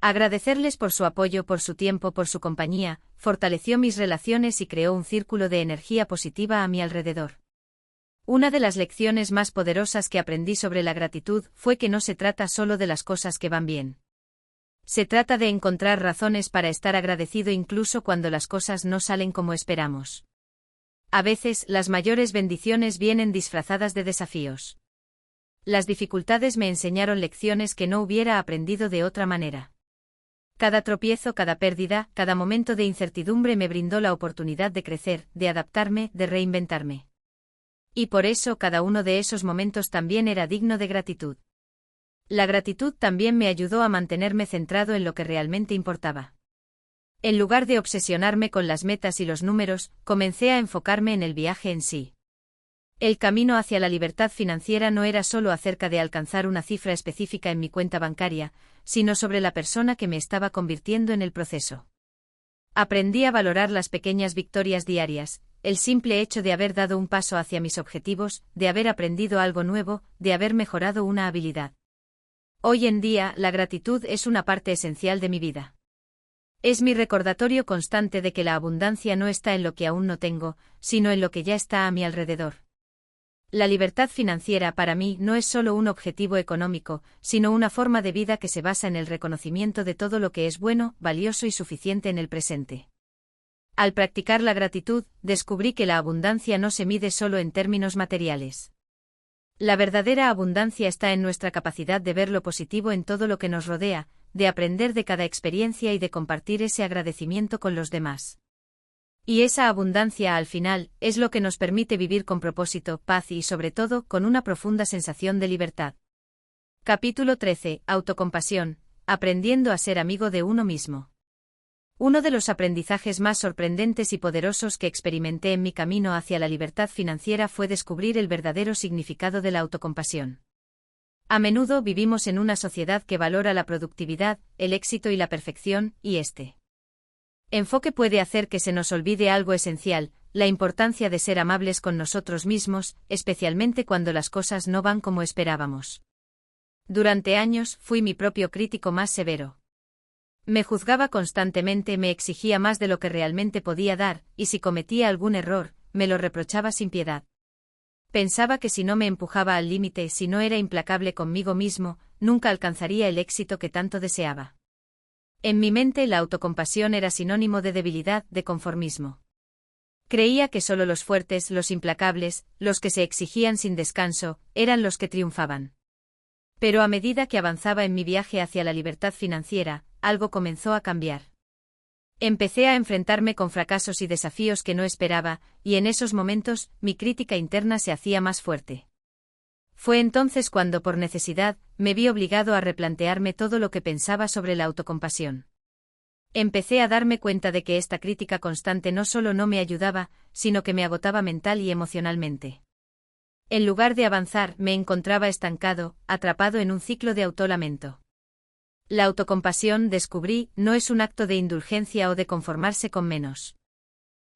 Agradecerles por su apoyo, por su tiempo, por su compañía, fortaleció mis relaciones y creó un círculo de energía positiva a mi alrededor. Una de las lecciones más poderosas que aprendí sobre la gratitud fue que no se trata solo de las cosas que van bien. Se trata de encontrar razones para estar agradecido incluso cuando las cosas no salen como esperamos. A veces, las mayores bendiciones vienen disfrazadas de desafíos. Las dificultades me enseñaron lecciones que no hubiera aprendido de otra manera. Cada tropiezo, cada pérdida, cada momento de incertidumbre me brindó la oportunidad de crecer, de adaptarme, de reinventarme. Y por eso cada uno de esos momentos también era digno de gratitud. La gratitud también me ayudó a mantenerme centrado en lo que realmente importaba. En lugar de obsesionarme con las metas y los números, comencé a enfocarme en el viaje en sí. El camino hacia la libertad financiera no era solo acerca de alcanzar una cifra específica en mi cuenta bancaria, sino sobre la persona que me estaba convirtiendo en el proceso. Aprendí a valorar las pequeñas victorias diarias, el simple hecho de haber dado un paso hacia mis objetivos, de haber aprendido algo nuevo, de haber mejorado una habilidad. Hoy en día, la gratitud es una parte esencial de mi vida. Es mi recordatorio constante de que la abundancia no está en lo que aún no tengo, sino en lo que ya está a mi alrededor. La libertad financiera para mí no es solo un objetivo económico, sino una forma de vida que se basa en el reconocimiento de todo lo que es bueno, valioso y suficiente en el presente. Al practicar la gratitud, descubrí que la abundancia no se mide solo en términos materiales. La verdadera abundancia está en nuestra capacidad de ver lo positivo en todo lo que nos rodea, de aprender de cada experiencia y de compartir ese agradecimiento con los demás. Y esa abundancia al final es lo que nos permite vivir con propósito, paz y sobre todo con una profunda sensación de libertad. Capítulo 13. Autocompasión, aprendiendo a ser amigo de uno mismo. Uno de los aprendizajes más sorprendentes y poderosos que experimenté en mi camino hacia la libertad financiera fue descubrir el verdadero significado de la autocompasión. A menudo vivimos en una sociedad que valora la productividad, el éxito y la perfección, y este enfoque puede hacer que se nos olvide algo esencial, la importancia de ser amables con nosotros mismos, especialmente cuando las cosas no van como esperábamos. Durante años fui mi propio crítico más severo. Me juzgaba constantemente, me exigía más de lo que realmente podía dar, y si cometía algún error, me lo reprochaba sin piedad. Pensaba que si no me empujaba al límite, si no era implacable conmigo mismo, nunca alcanzaría el éxito que tanto deseaba. En mi mente la autocompasión era sinónimo de debilidad, de conformismo. Creía que solo los fuertes, los implacables, los que se exigían sin descanso, eran los que triunfaban. Pero a medida que avanzaba en mi viaje hacia la libertad financiera, algo comenzó a cambiar. Empecé a enfrentarme con fracasos y desafíos que no esperaba, y en esos momentos, mi crítica interna se hacía más fuerte. Fue entonces cuando, por necesidad, me vi obligado a replantearme todo lo que pensaba sobre la autocompasión. Empecé a darme cuenta de que esta crítica constante no solo no me ayudaba, sino que me agotaba mental y emocionalmente. En lugar de avanzar, me encontraba estancado, atrapado en un ciclo de autolamento. La autocompasión, descubrí, no es un acto de indulgencia o de conformarse con menos.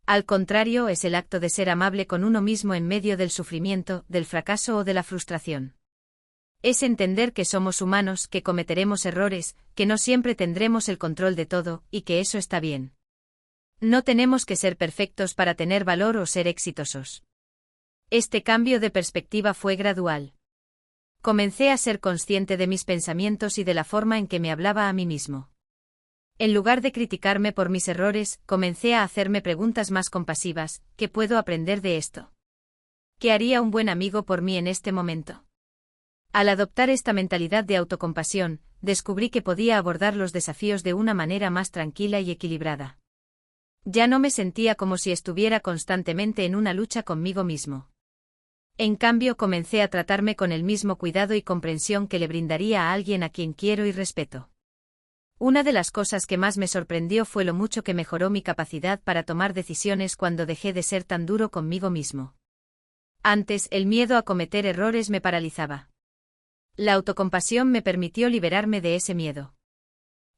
Al contrario, es el acto de ser amable con uno mismo en medio del sufrimiento, del fracaso o de la frustración. Es entender que somos humanos, que cometeremos errores, que no siempre tendremos el control de todo, y que eso está bien. No tenemos que ser perfectos para tener valor o ser exitosos. Este cambio de perspectiva fue gradual. Comencé a ser consciente de mis pensamientos y de la forma en que me hablaba a mí mismo. En lugar de criticarme por mis errores, comencé a hacerme preguntas más compasivas: ¿qué puedo aprender de esto? ¿Qué haría un buen amigo por mí en este momento? Al adoptar esta mentalidad de autocompasión, descubrí que podía abordar los desafíos de una manera más tranquila y equilibrada. Ya no me sentía como si estuviera constantemente en una lucha conmigo mismo. En cambio, comencé a tratarme con el mismo cuidado y comprensión que le brindaría a alguien a quien quiero y respeto. Una de las cosas que más me sorprendió fue lo mucho que mejoró mi capacidad para tomar decisiones cuando dejé de ser tan duro conmigo mismo. Antes, el miedo a cometer errores me paralizaba. La autocompasión me permitió liberarme de ese miedo.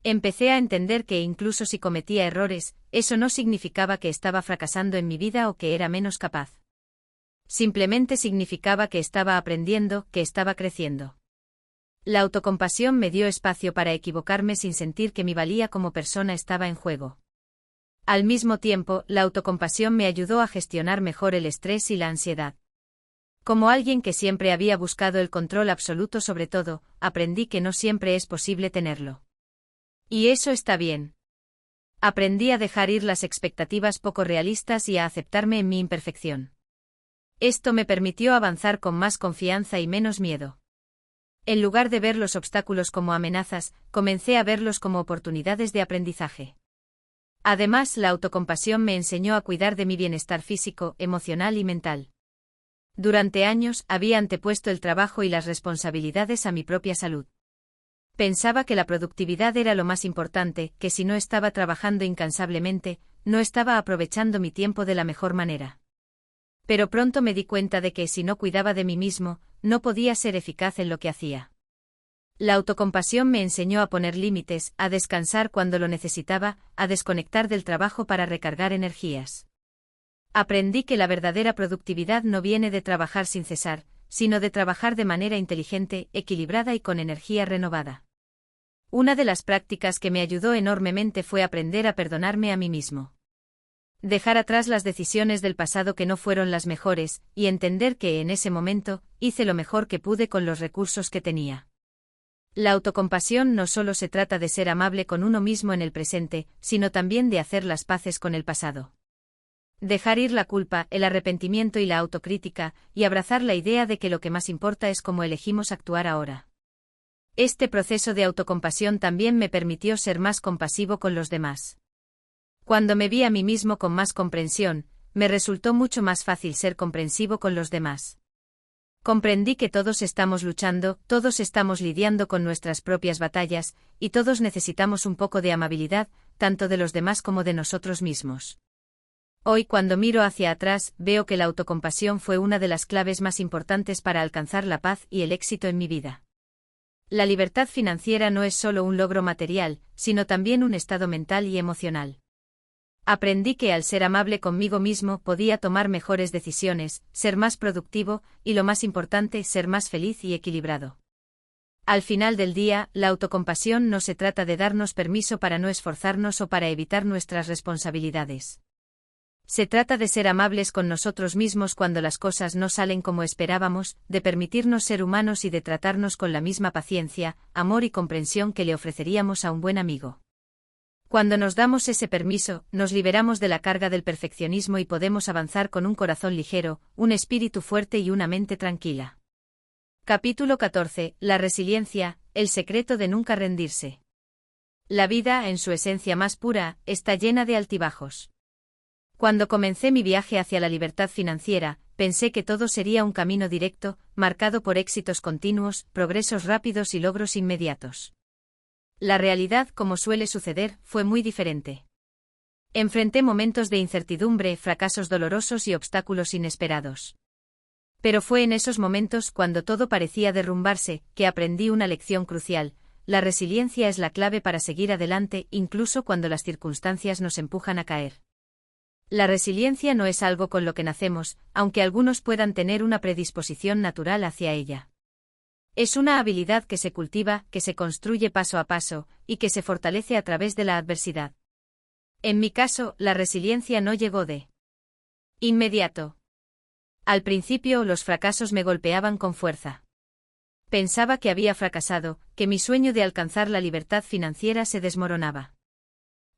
Empecé a entender que incluso si cometía errores, eso no significaba que estaba fracasando en mi vida o que era menos capaz. Simplemente significaba que estaba aprendiendo, que estaba creciendo. La autocompasión me dio espacio para equivocarme sin sentir que mi valía como persona estaba en juego. Al mismo tiempo, la autocompasión me ayudó a gestionar mejor el estrés y la ansiedad. Como alguien que siempre había buscado el control absoluto sobre todo, aprendí que no siempre es posible tenerlo. Y eso está bien. Aprendí a dejar ir las expectativas poco realistas y a aceptarme en mi imperfección. Esto me permitió avanzar con más confianza y menos miedo. En lugar de ver los obstáculos como amenazas, comencé a verlos como oportunidades de aprendizaje. Además, la autocompasión me enseñó a cuidar de mi bienestar físico, emocional y mental. Durante años, había antepuesto el trabajo y las responsabilidades a mi propia salud. Pensaba que la productividad era lo más importante, que si no estaba trabajando incansablemente, no estaba aprovechando mi tiempo de la mejor manera. Pero pronto me di cuenta de que si no cuidaba de mí mismo, no podía ser eficaz en lo que hacía. La autocompasión me enseñó a poner límites, a descansar cuando lo necesitaba, a desconectar del trabajo para recargar energías. Aprendí que la verdadera productividad no viene de trabajar sin cesar, sino de trabajar de manera inteligente, equilibrada y con energía renovada. Una de las prácticas que me ayudó enormemente fue aprender a perdonarme a mí mismo. Dejar atrás las decisiones del pasado que no fueron las mejores, y entender que en ese momento, hice lo mejor que pude con los recursos que tenía. La autocompasión no solo se trata de ser amable con uno mismo en el presente, sino también de hacer las paces con el pasado. Dejar ir la culpa, el arrepentimiento y la autocrítica, y abrazar la idea de que lo que más importa es cómo elegimos actuar ahora. Este proceso de autocompasión también me permitió ser más compasivo con los demás. Cuando me vi a mí mismo con más comprensión, me resultó mucho más fácil ser comprensivo con los demás. Comprendí que todos estamos luchando, todos estamos lidiando con nuestras propias batallas, y todos necesitamos un poco de amabilidad, tanto de los demás como de nosotros mismos. Hoy, cuando miro hacia atrás, veo que la autocompasión fue una de las claves más importantes para alcanzar la paz y el éxito en mi vida. La libertad financiera no es solo un logro material, sino también un estado mental y emocional. Aprendí que al ser amable conmigo mismo podía tomar mejores decisiones, ser más productivo, y lo más importante, ser más feliz y equilibrado. Al final del día, la autocompasión no se trata de darnos permiso para no esforzarnos o para evitar nuestras responsabilidades. Se trata de ser amables con nosotros mismos cuando las cosas no salen como esperábamos, de permitirnos ser humanos y de tratarnos con la misma paciencia, amor y comprensión que le ofreceríamos a un buen amigo. Cuando nos damos ese permiso, nos liberamos de la carga del perfeccionismo y podemos avanzar con un corazón ligero, un espíritu fuerte y una mente tranquila. Capítulo 14. La resiliencia, el secreto de nunca rendirse. La vida, en su esencia más pura, está llena de altibajos. Cuando comencé mi viaje hacia la libertad financiera, pensé que todo sería un camino directo, marcado por éxitos continuos, progresos rápidos y logros inmediatos. La realidad, como suele suceder, fue muy diferente. Enfrenté momentos de incertidumbre, fracasos dolorosos y obstáculos inesperados. Pero fue en esos momentos, cuando todo parecía derrumbarse, que aprendí una lección crucial: la resiliencia es la clave para seguir adelante, incluso cuando las circunstancias nos empujan a caer. La resiliencia no es algo con lo que nacemos, aunque algunos puedan tener una predisposición natural hacia ella. Es una habilidad que se cultiva, que se construye paso a paso, y que se fortalece a través de la adversidad. En mi caso, la resiliencia no llegó de inmediato. Al principio, los fracasos me golpeaban con fuerza. Pensaba que había fracasado, que mi sueño de alcanzar la libertad financiera se desmoronaba.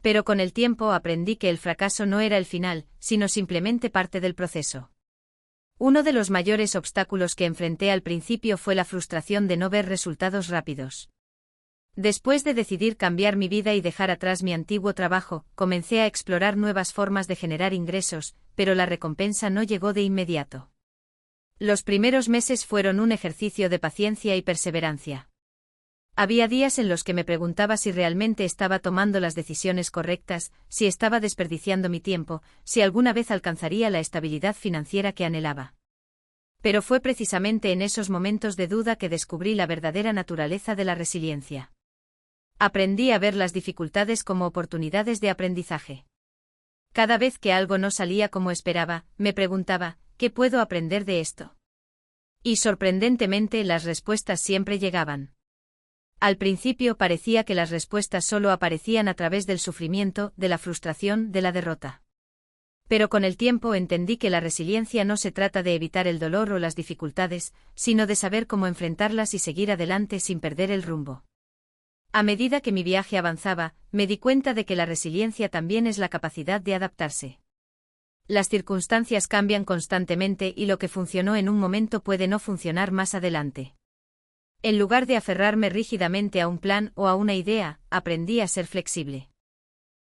Pero con el tiempo aprendí que el fracaso no era el final, sino simplemente parte del proceso. Uno de los mayores obstáculos que enfrenté al principio fue la frustración de no ver resultados rápidos. Después de decidir cambiar mi vida y dejar atrás mi antiguo trabajo, comencé a explorar nuevas formas de generar ingresos, pero la recompensa no llegó de inmediato. Los primeros meses fueron un ejercicio de paciencia y perseverancia. Había días en los que me preguntaba si realmente estaba tomando las decisiones correctas, si estaba desperdiciando mi tiempo, si alguna vez alcanzaría la estabilidad financiera que anhelaba. Pero fue precisamente en esos momentos de duda que descubrí la verdadera naturaleza de la resiliencia. Aprendí a ver las dificultades como oportunidades de aprendizaje. Cada vez que algo no salía como esperaba, me preguntaba, ¿qué puedo aprender de esto? Y sorprendentemente las respuestas siempre llegaban. Al principio parecía que las respuestas solo aparecían a través del sufrimiento, de la frustración, de la derrota. Pero con el tiempo entendí que la resiliencia no se trata de evitar el dolor o las dificultades, sino de saber cómo enfrentarlas y seguir adelante sin perder el rumbo. A medida que mi viaje avanzaba, me di cuenta de que la resiliencia también es la capacidad de adaptarse. Las circunstancias cambian constantemente y lo que funcionó en un momento puede no funcionar más adelante. En lugar de aferrarme rígidamente a un plan o a una idea, aprendí a ser flexible.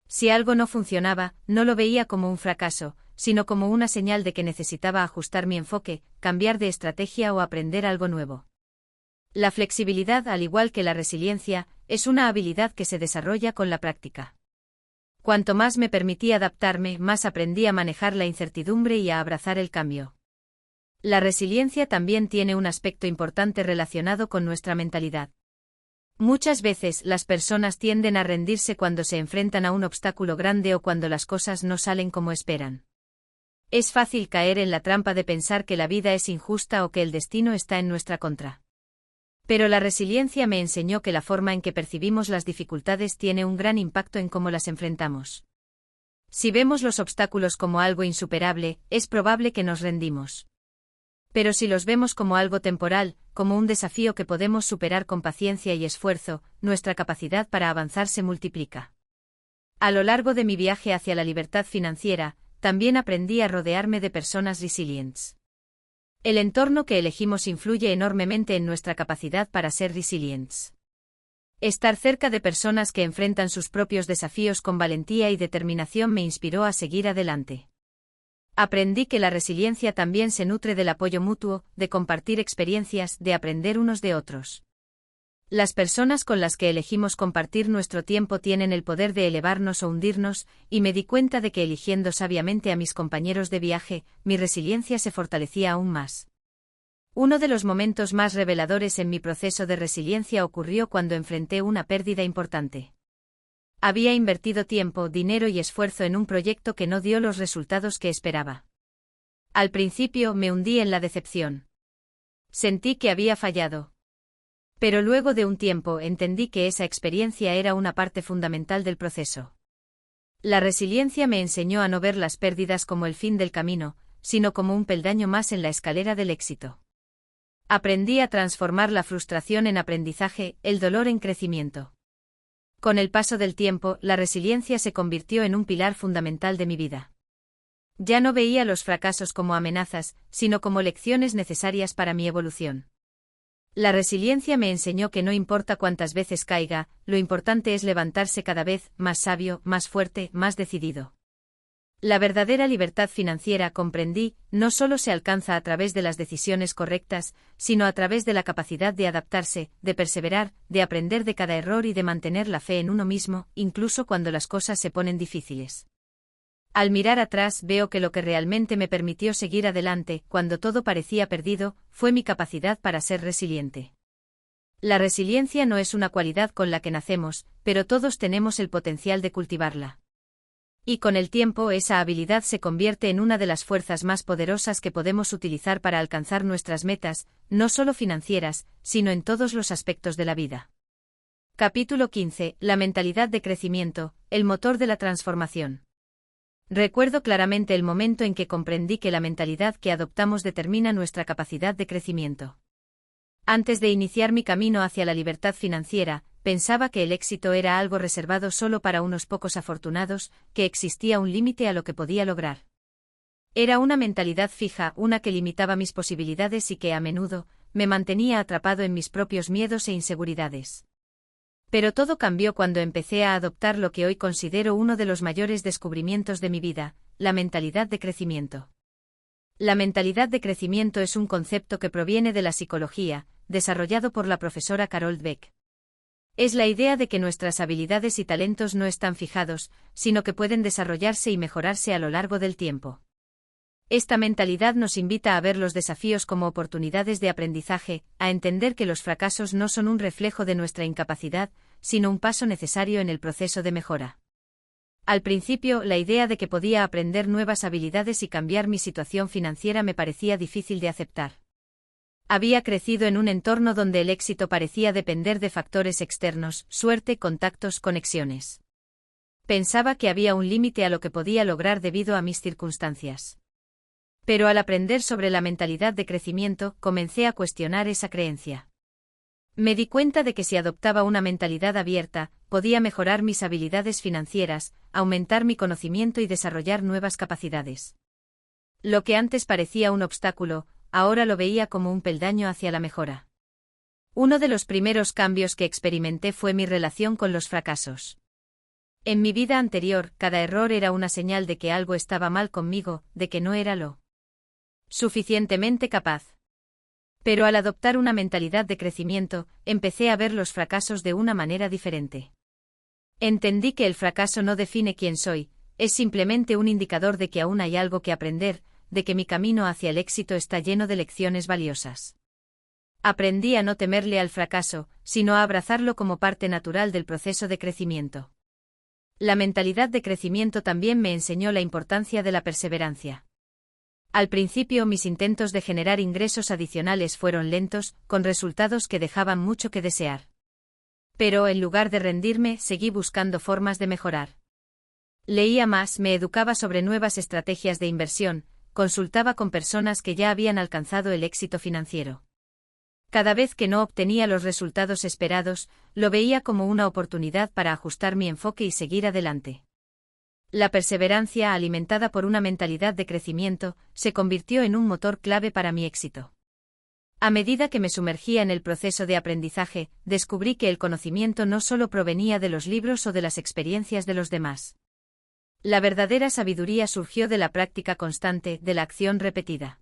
Si algo no funcionaba, no lo veía como un fracaso, sino como una señal de que necesitaba ajustar mi enfoque, cambiar de estrategia o aprender algo nuevo. La flexibilidad, al igual que la resiliencia, es una habilidad que se desarrolla con la práctica. Cuanto más me permití adaptarme, más aprendí a manejar la incertidumbre y a abrazar el cambio. La resiliencia también tiene un aspecto importante relacionado con nuestra mentalidad. Muchas veces las personas tienden a rendirse cuando se enfrentan a un obstáculo grande o cuando las cosas no salen como esperan. Es fácil caer en la trampa de pensar que la vida es injusta o que el destino está en nuestra contra. Pero la resiliencia me enseñó que la forma en que percibimos las dificultades tiene un gran impacto en cómo las enfrentamos. Si vemos los obstáculos como algo insuperable, es probable que nos rendimos. Pero si los vemos como algo temporal, como un desafío que podemos superar con paciencia y esfuerzo, nuestra capacidad para avanzar se multiplica. A lo largo de mi viaje hacia la libertad financiera, también aprendí a rodearme de personas resilientes. El entorno que elegimos influye enormemente en nuestra capacidad para ser resilientes. Estar cerca de personas que enfrentan sus propios desafíos con valentía y determinación me inspiró a seguir adelante. Aprendí que la resiliencia también se nutre del apoyo mutuo, de compartir experiencias, de aprender unos de otros. Las personas con las que elegimos compartir nuestro tiempo tienen el poder de elevarnos o hundirnos, y me di cuenta de que eligiendo sabiamente a mis compañeros de viaje, mi resiliencia se fortalecía aún más. Uno de los momentos más reveladores en mi proceso de resiliencia ocurrió cuando enfrenté una pérdida importante. Había invertido tiempo, dinero y esfuerzo en un proyecto que no dio los resultados que esperaba. Al principio me hundí en la decepción. Sentí que había fallado. Pero luego de un tiempo entendí que esa experiencia era una parte fundamental del proceso. La resiliencia me enseñó a no ver las pérdidas como el fin del camino, sino como un peldaño más en la escalera del éxito. Aprendí a transformar la frustración en aprendizaje, el dolor en crecimiento. Con el paso del tiempo, la resiliencia se convirtió en un pilar fundamental de mi vida. Ya no veía los fracasos como amenazas, sino como lecciones necesarias para mi evolución. La resiliencia me enseñó que no importa cuántas veces caiga, lo importante es levantarse cada vez más sabio, más fuerte, más decidido. La verdadera libertad financiera, comprendí, no solo se alcanza a través de las decisiones correctas, sino a través de la capacidad de adaptarse, de perseverar, de aprender de cada error y de mantener la fe en uno mismo, incluso cuando las cosas se ponen difíciles. Al mirar atrás veo que lo que realmente me permitió seguir adelante, cuando todo parecía perdido, fue mi capacidad para ser resiliente. La resiliencia no es una cualidad con la que nacemos, pero todos tenemos el potencial de cultivarla. Y con el tiempo esa habilidad se convierte en una de las fuerzas más poderosas que podemos utilizar para alcanzar nuestras metas, no solo financieras, sino en todos los aspectos de la vida. Capítulo 15. La mentalidad de crecimiento, el motor de la transformación. Recuerdo claramente el momento en que comprendí que la mentalidad que adoptamos determina nuestra capacidad de crecimiento. Antes de iniciar mi camino hacia la libertad financiera, pensaba que el éxito era algo reservado solo para unos pocos afortunados, que existía un límite a lo que podía lograr. Era una mentalidad fija, una que limitaba mis posibilidades y que, a menudo, me mantenía atrapado en mis propios miedos e inseguridades. Pero todo cambió cuando empecé a adoptar lo que hoy considero uno de los mayores descubrimientos de mi vida, la mentalidad de crecimiento. La mentalidad de crecimiento es un concepto que proviene de la psicología, desarrollado por la profesora Carol Dweck. Es la idea de que nuestras habilidades y talentos no están fijados, sino que pueden desarrollarse y mejorarse a lo largo del tiempo. Esta mentalidad nos invita a ver los desafíos como oportunidades de aprendizaje, a entender que los fracasos no son un reflejo de nuestra incapacidad, sino un paso necesario en el proceso de mejora. Al principio, la idea de que podía aprender nuevas habilidades y cambiar mi situación financiera me parecía difícil de aceptar. Había crecido en un entorno donde el éxito parecía depender de factores externos, suerte, contactos, conexiones. Pensaba que había un límite a lo que podía lograr debido a mis circunstancias. Pero al aprender sobre la mentalidad de crecimiento, comencé a cuestionar esa creencia. Me di cuenta de que si adoptaba una mentalidad abierta, podía mejorar mis habilidades financieras, aumentar mi conocimiento y desarrollar nuevas capacidades. Lo que antes parecía un obstáculo, ahora lo veía como un peldaño hacia la mejora. Uno de los primeros cambios que experimenté fue mi relación con los fracasos. En mi vida anterior, cada error era una señal de que algo estaba mal conmigo, de que no era lo suficientemente capaz. Pero al adoptar una mentalidad de crecimiento, empecé a ver los fracasos de una manera diferente. Entendí que el fracaso no define quién soy, es simplemente un indicador de que aún hay algo que aprender, de que mi camino hacia el éxito está lleno de lecciones valiosas. Aprendí a no temerle al fracaso, sino a abrazarlo como parte natural del proceso de crecimiento. La mentalidad de crecimiento también me enseñó la importancia de la perseverancia. Al principio mis intentos de generar ingresos adicionales fueron lentos, con resultados que dejaban mucho que desear. Pero en lugar de rendirme, seguí buscando formas de mejorar. Leía más, me educaba sobre nuevas estrategias de inversión, consultaba con personas que ya habían alcanzado el éxito financiero. Cada vez que no obtenía los resultados esperados, lo veía como una oportunidad para ajustar mi enfoque y seguir adelante. La perseverancia, alimentada por una mentalidad de crecimiento, se convirtió en un motor clave para mi éxito. A medida que me sumergía en el proceso de aprendizaje, descubrí que el conocimiento no solo provenía de los libros o de las experiencias de los demás. La verdadera sabiduría surgió de la práctica constante, de la acción repetida.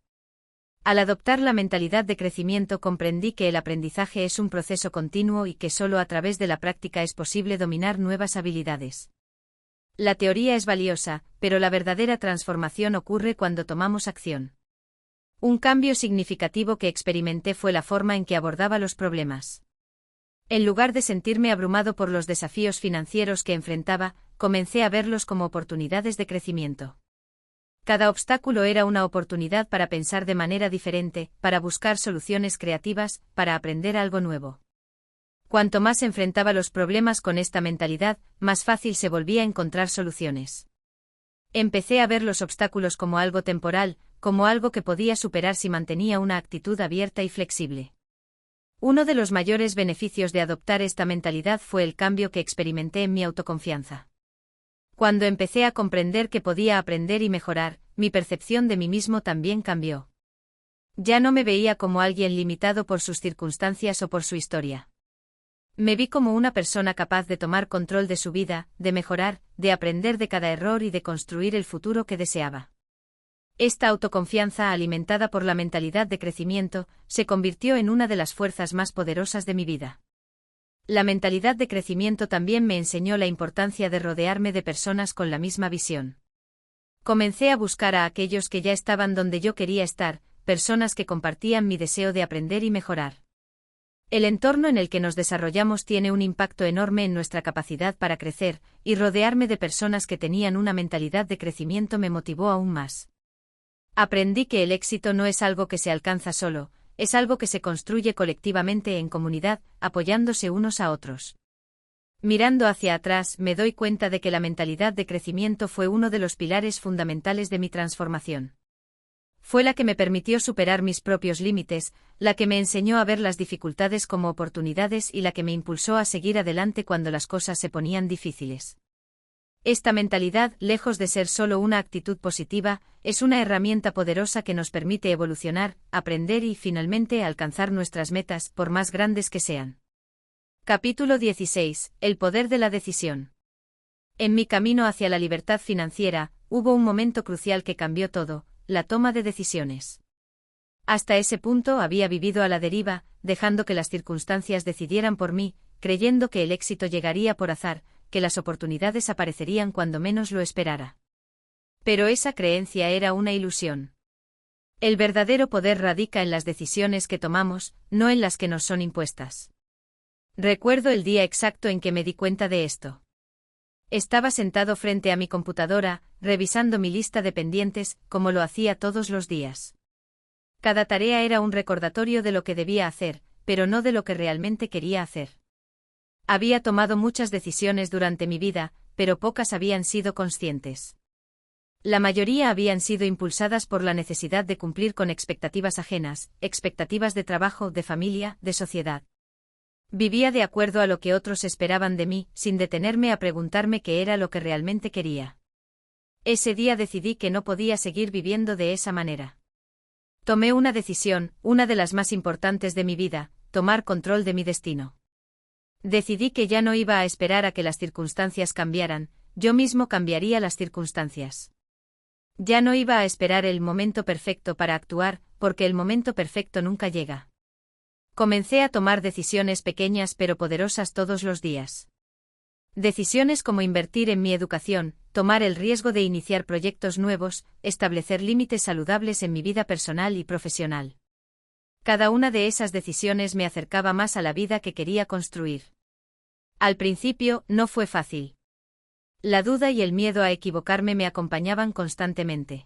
Al adoptar la mentalidad de crecimiento comprendí que el aprendizaje es un proceso continuo y que solo a través de la práctica es posible dominar nuevas habilidades. La teoría es valiosa, pero la verdadera transformación ocurre cuando tomamos acción. Un cambio significativo que experimenté fue la forma en que abordaba los problemas. En lugar de sentirme abrumado por los desafíos financieros que enfrentaba, comencé a verlos como oportunidades de crecimiento. Cada obstáculo era una oportunidad para pensar de manera diferente, para buscar soluciones creativas, para aprender algo nuevo. Cuanto más enfrentaba los problemas con esta mentalidad, más fácil se volvía a encontrar soluciones. Empecé a ver los obstáculos como algo temporal, como algo que podía superar si mantenía una actitud abierta y flexible. Uno de los mayores beneficios de adoptar esta mentalidad fue el cambio que experimenté en mi autoconfianza. Cuando empecé a comprender que podía aprender y mejorar, mi percepción de mí mismo también cambió. Ya no me veía como alguien limitado por sus circunstancias o por su historia. Me vi como una persona capaz de tomar control de su vida, de mejorar, de aprender de cada error y de construir el futuro que deseaba. Esta autoconfianza, alimentada por la mentalidad de crecimiento, se convirtió en una de las fuerzas más poderosas de mi vida. La mentalidad de crecimiento también me enseñó la importancia de rodearme de personas con la misma visión. Comencé a buscar a aquellos que ya estaban donde yo quería estar, personas que compartían mi deseo de aprender y mejorar. El entorno en el que nos desarrollamos tiene un impacto enorme en nuestra capacidad para crecer, y rodearme de personas que tenían una mentalidad de crecimiento me motivó aún más. Aprendí que el éxito no es algo que se alcanza solo, es algo que se construye colectivamente en comunidad, apoyándose unos a otros. Mirando hacia atrás, me doy cuenta de que la mentalidad de crecimiento fue uno de los pilares fundamentales de mi transformación. Fue la que me permitió superar mis propios límites, la que me enseñó a ver las dificultades como oportunidades y la que me impulsó a seguir adelante cuando las cosas se ponían difíciles. Esta mentalidad, lejos de ser solo una actitud positiva, es una herramienta poderosa que nos permite evolucionar, aprender y, finalmente, alcanzar nuestras metas, por más grandes que sean. Capítulo 16. El poder de la decisión. En mi camino hacia la libertad financiera, hubo un momento crucial que cambió todo: la toma de decisiones. Hasta ese punto había vivido a la deriva, dejando que las circunstancias decidieran por mí, creyendo que el éxito llegaría por azar, que las oportunidades aparecerían cuando menos lo esperara. Pero esa creencia era una ilusión. El verdadero poder radica en las decisiones que tomamos, no en las que nos son impuestas. Recuerdo el día exacto en que me di cuenta de esto. Estaba sentado frente a mi computadora, revisando mi lista de pendientes, como lo hacía todos los días. Cada tarea era un recordatorio de lo que debía hacer, pero no de lo que realmente quería hacer. Había tomado muchas decisiones durante mi vida, pero pocas habían sido conscientes. La mayoría habían sido impulsadas por la necesidad de cumplir con expectativas ajenas, expectativas de trabajo, de familia, de sociedad. Vivía de acuerdo a lo que otros esperaban de mí, sin detenerme a preguntarme qué era lo que realmente quería. Ese día decidí que no podía seguir viviendo de esa manera. Tomé una decisión, una de las más importantes de mi vida: tomar control de mi destino. Decidí que ya no iba a esperar a que las circunstancias cambiaran, yo mismo cambiaría las circunstancias. Ya no iba a esperar el momento perfecto para actuar, porque el momento perfecto nunca llega. Comencé a tomar decisiones pequeñas pero poderosas todos los días. Decisiones como invertir en mi educación, tomar el riesgo de iniciar proyectos nuevos, establecer límites saludables en mi vida personal y profesional. Cada una de esas decisiones me acercaba más a la vida que quería construir. Al principio, no fue fácil. La duda y el miedo a equivocarme me acompañaban constantemente.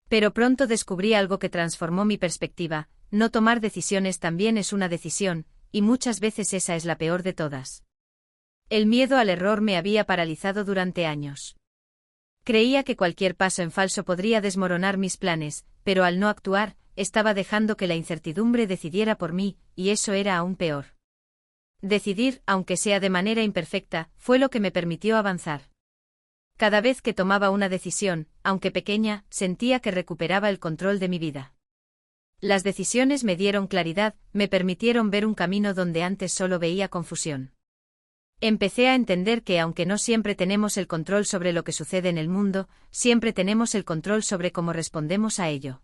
Pero pronto descubrí algo que transformó mi perspectiva: no tomar decisiones también es una decisión, y muchas veces esa es la peor de todas. El miedo al error me había paralizado durante años. Creía que cualquier paso en falso podría desmoronar mis planes, pero al no actuar, estaba dejando que la incertidumbre decidiera por mí, y eso era aún peor. Decidir, aunque sea de manera imperfecta, fue lo que me permitió avanzar. Cada vez que tomaba una decisión, aunque pequeña, sentía que recuperaba el control de mi vida. Las decisiones me dieron claridad, me permitieron ver un camino donde antes solo veía confusión. Empecé a entender que aunque no siempre tenemos el control sobre lo que sucede en el mundo, siempre tenemos el control sobre cómo respondemos a ello.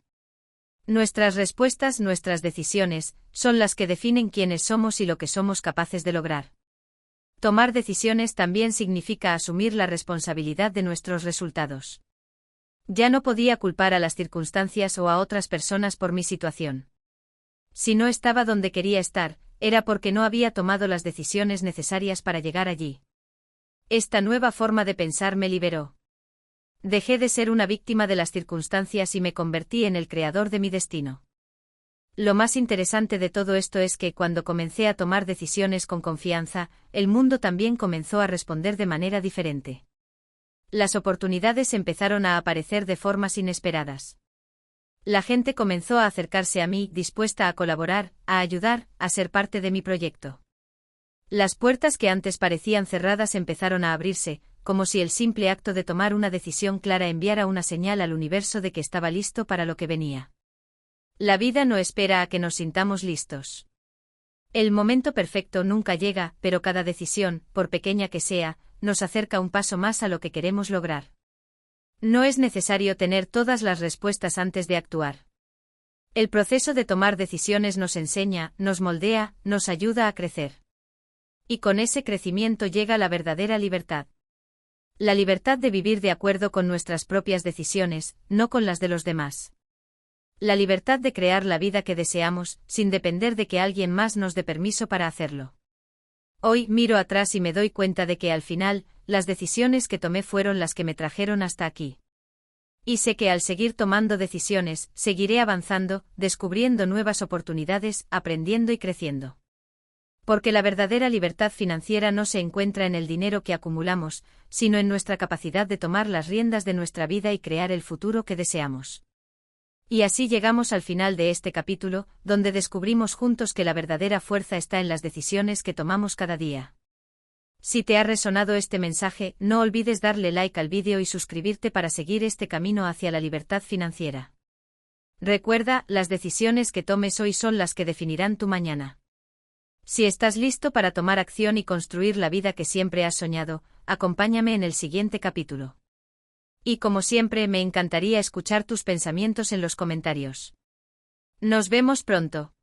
Nuestras respuestas, nuestras decisiones, son las que definen quiénes somos y lo que somos capaces de lograr. Tomar decisiones también significa asumir la responsabilidad de nuestros resultados. Ya no podía culpar a las circunstancias o a otras personas por mi situación. Si no estaba donde quería estar, era porque no había tomado las decisiones necesarias para llegar allí. Esta nueva forma de pensar me liberó. Dejé de ser una víctima de las circunstancias y me convertí en el creador de mi destino. Lo más interesante de todo esto es que cuando comencé a tomar decisiones con confianza, el mundo también comenzó a responder de manera diferente. Las oportunidades empezaron a aparecer de formas inesperadas. La gente comenzó a acercarse a mí, dispuesta a colaborar, a ayudar, a ser parte de mi proyecto. Las puertas que antes parecían cerradas empezaron a abrirse, como si el simple acto de tomar una decisión clara enviara una señal al universo de que estaba listo para lo que venía. La vida no espera a que nos sintamos listos. El momento perfecto nunca llega, pero cada decisión, por pequeña que sea, nos acerca un paso más a lo que queremos lograr. No es necesario tener todas las respuestas antes de actuar. El proceso de tomar decisiones nos enseña, nos moldea, nos ayuda a crecer. Y con ese crecimiento llega la verdadera libertad. La libertad de vivir de acuerdo con nuestras propias decisiones, no con las de los demás. La libertad de crear la vida que deseamos, sin depender de que alguien más nos dé permiso para hacerlo. Hoy miro atrás y me doy cuenta de que al final, las decisiones que tomé fueron las que me trajeron hasta aquí. Y sé que al seguir tomando decisiones, seguiré avanzando, descubriendo nuevas oportunidades, aprendiendo y creciendo. Porque la verdadera libertad financiera no se encuentra en el dinero que acumulamos, sino en nuestra capacidad de tomar las riendas de nuestra vida y crear el futuro que deseamos. Y así llegamos al final de este capítulo, donde descubrimos juntos que la verdadera fuerza está en las decisiones que tomamos cada día. Si te ha resonado este mensaje, no olvides darle like al vídeo y suscribirte para seguir este camino hacia la libertad financiera. Recuerda, las decisiones que tomes hoy son las que definirán tu mañana. Si estás listo para tomar acción y construir la vida que siempre has soñado, acompáñame en el siguiente capítulo. Y como siempre, me encantaría escuchar tus pensamientos en los comentarios. Nos vemos pronto.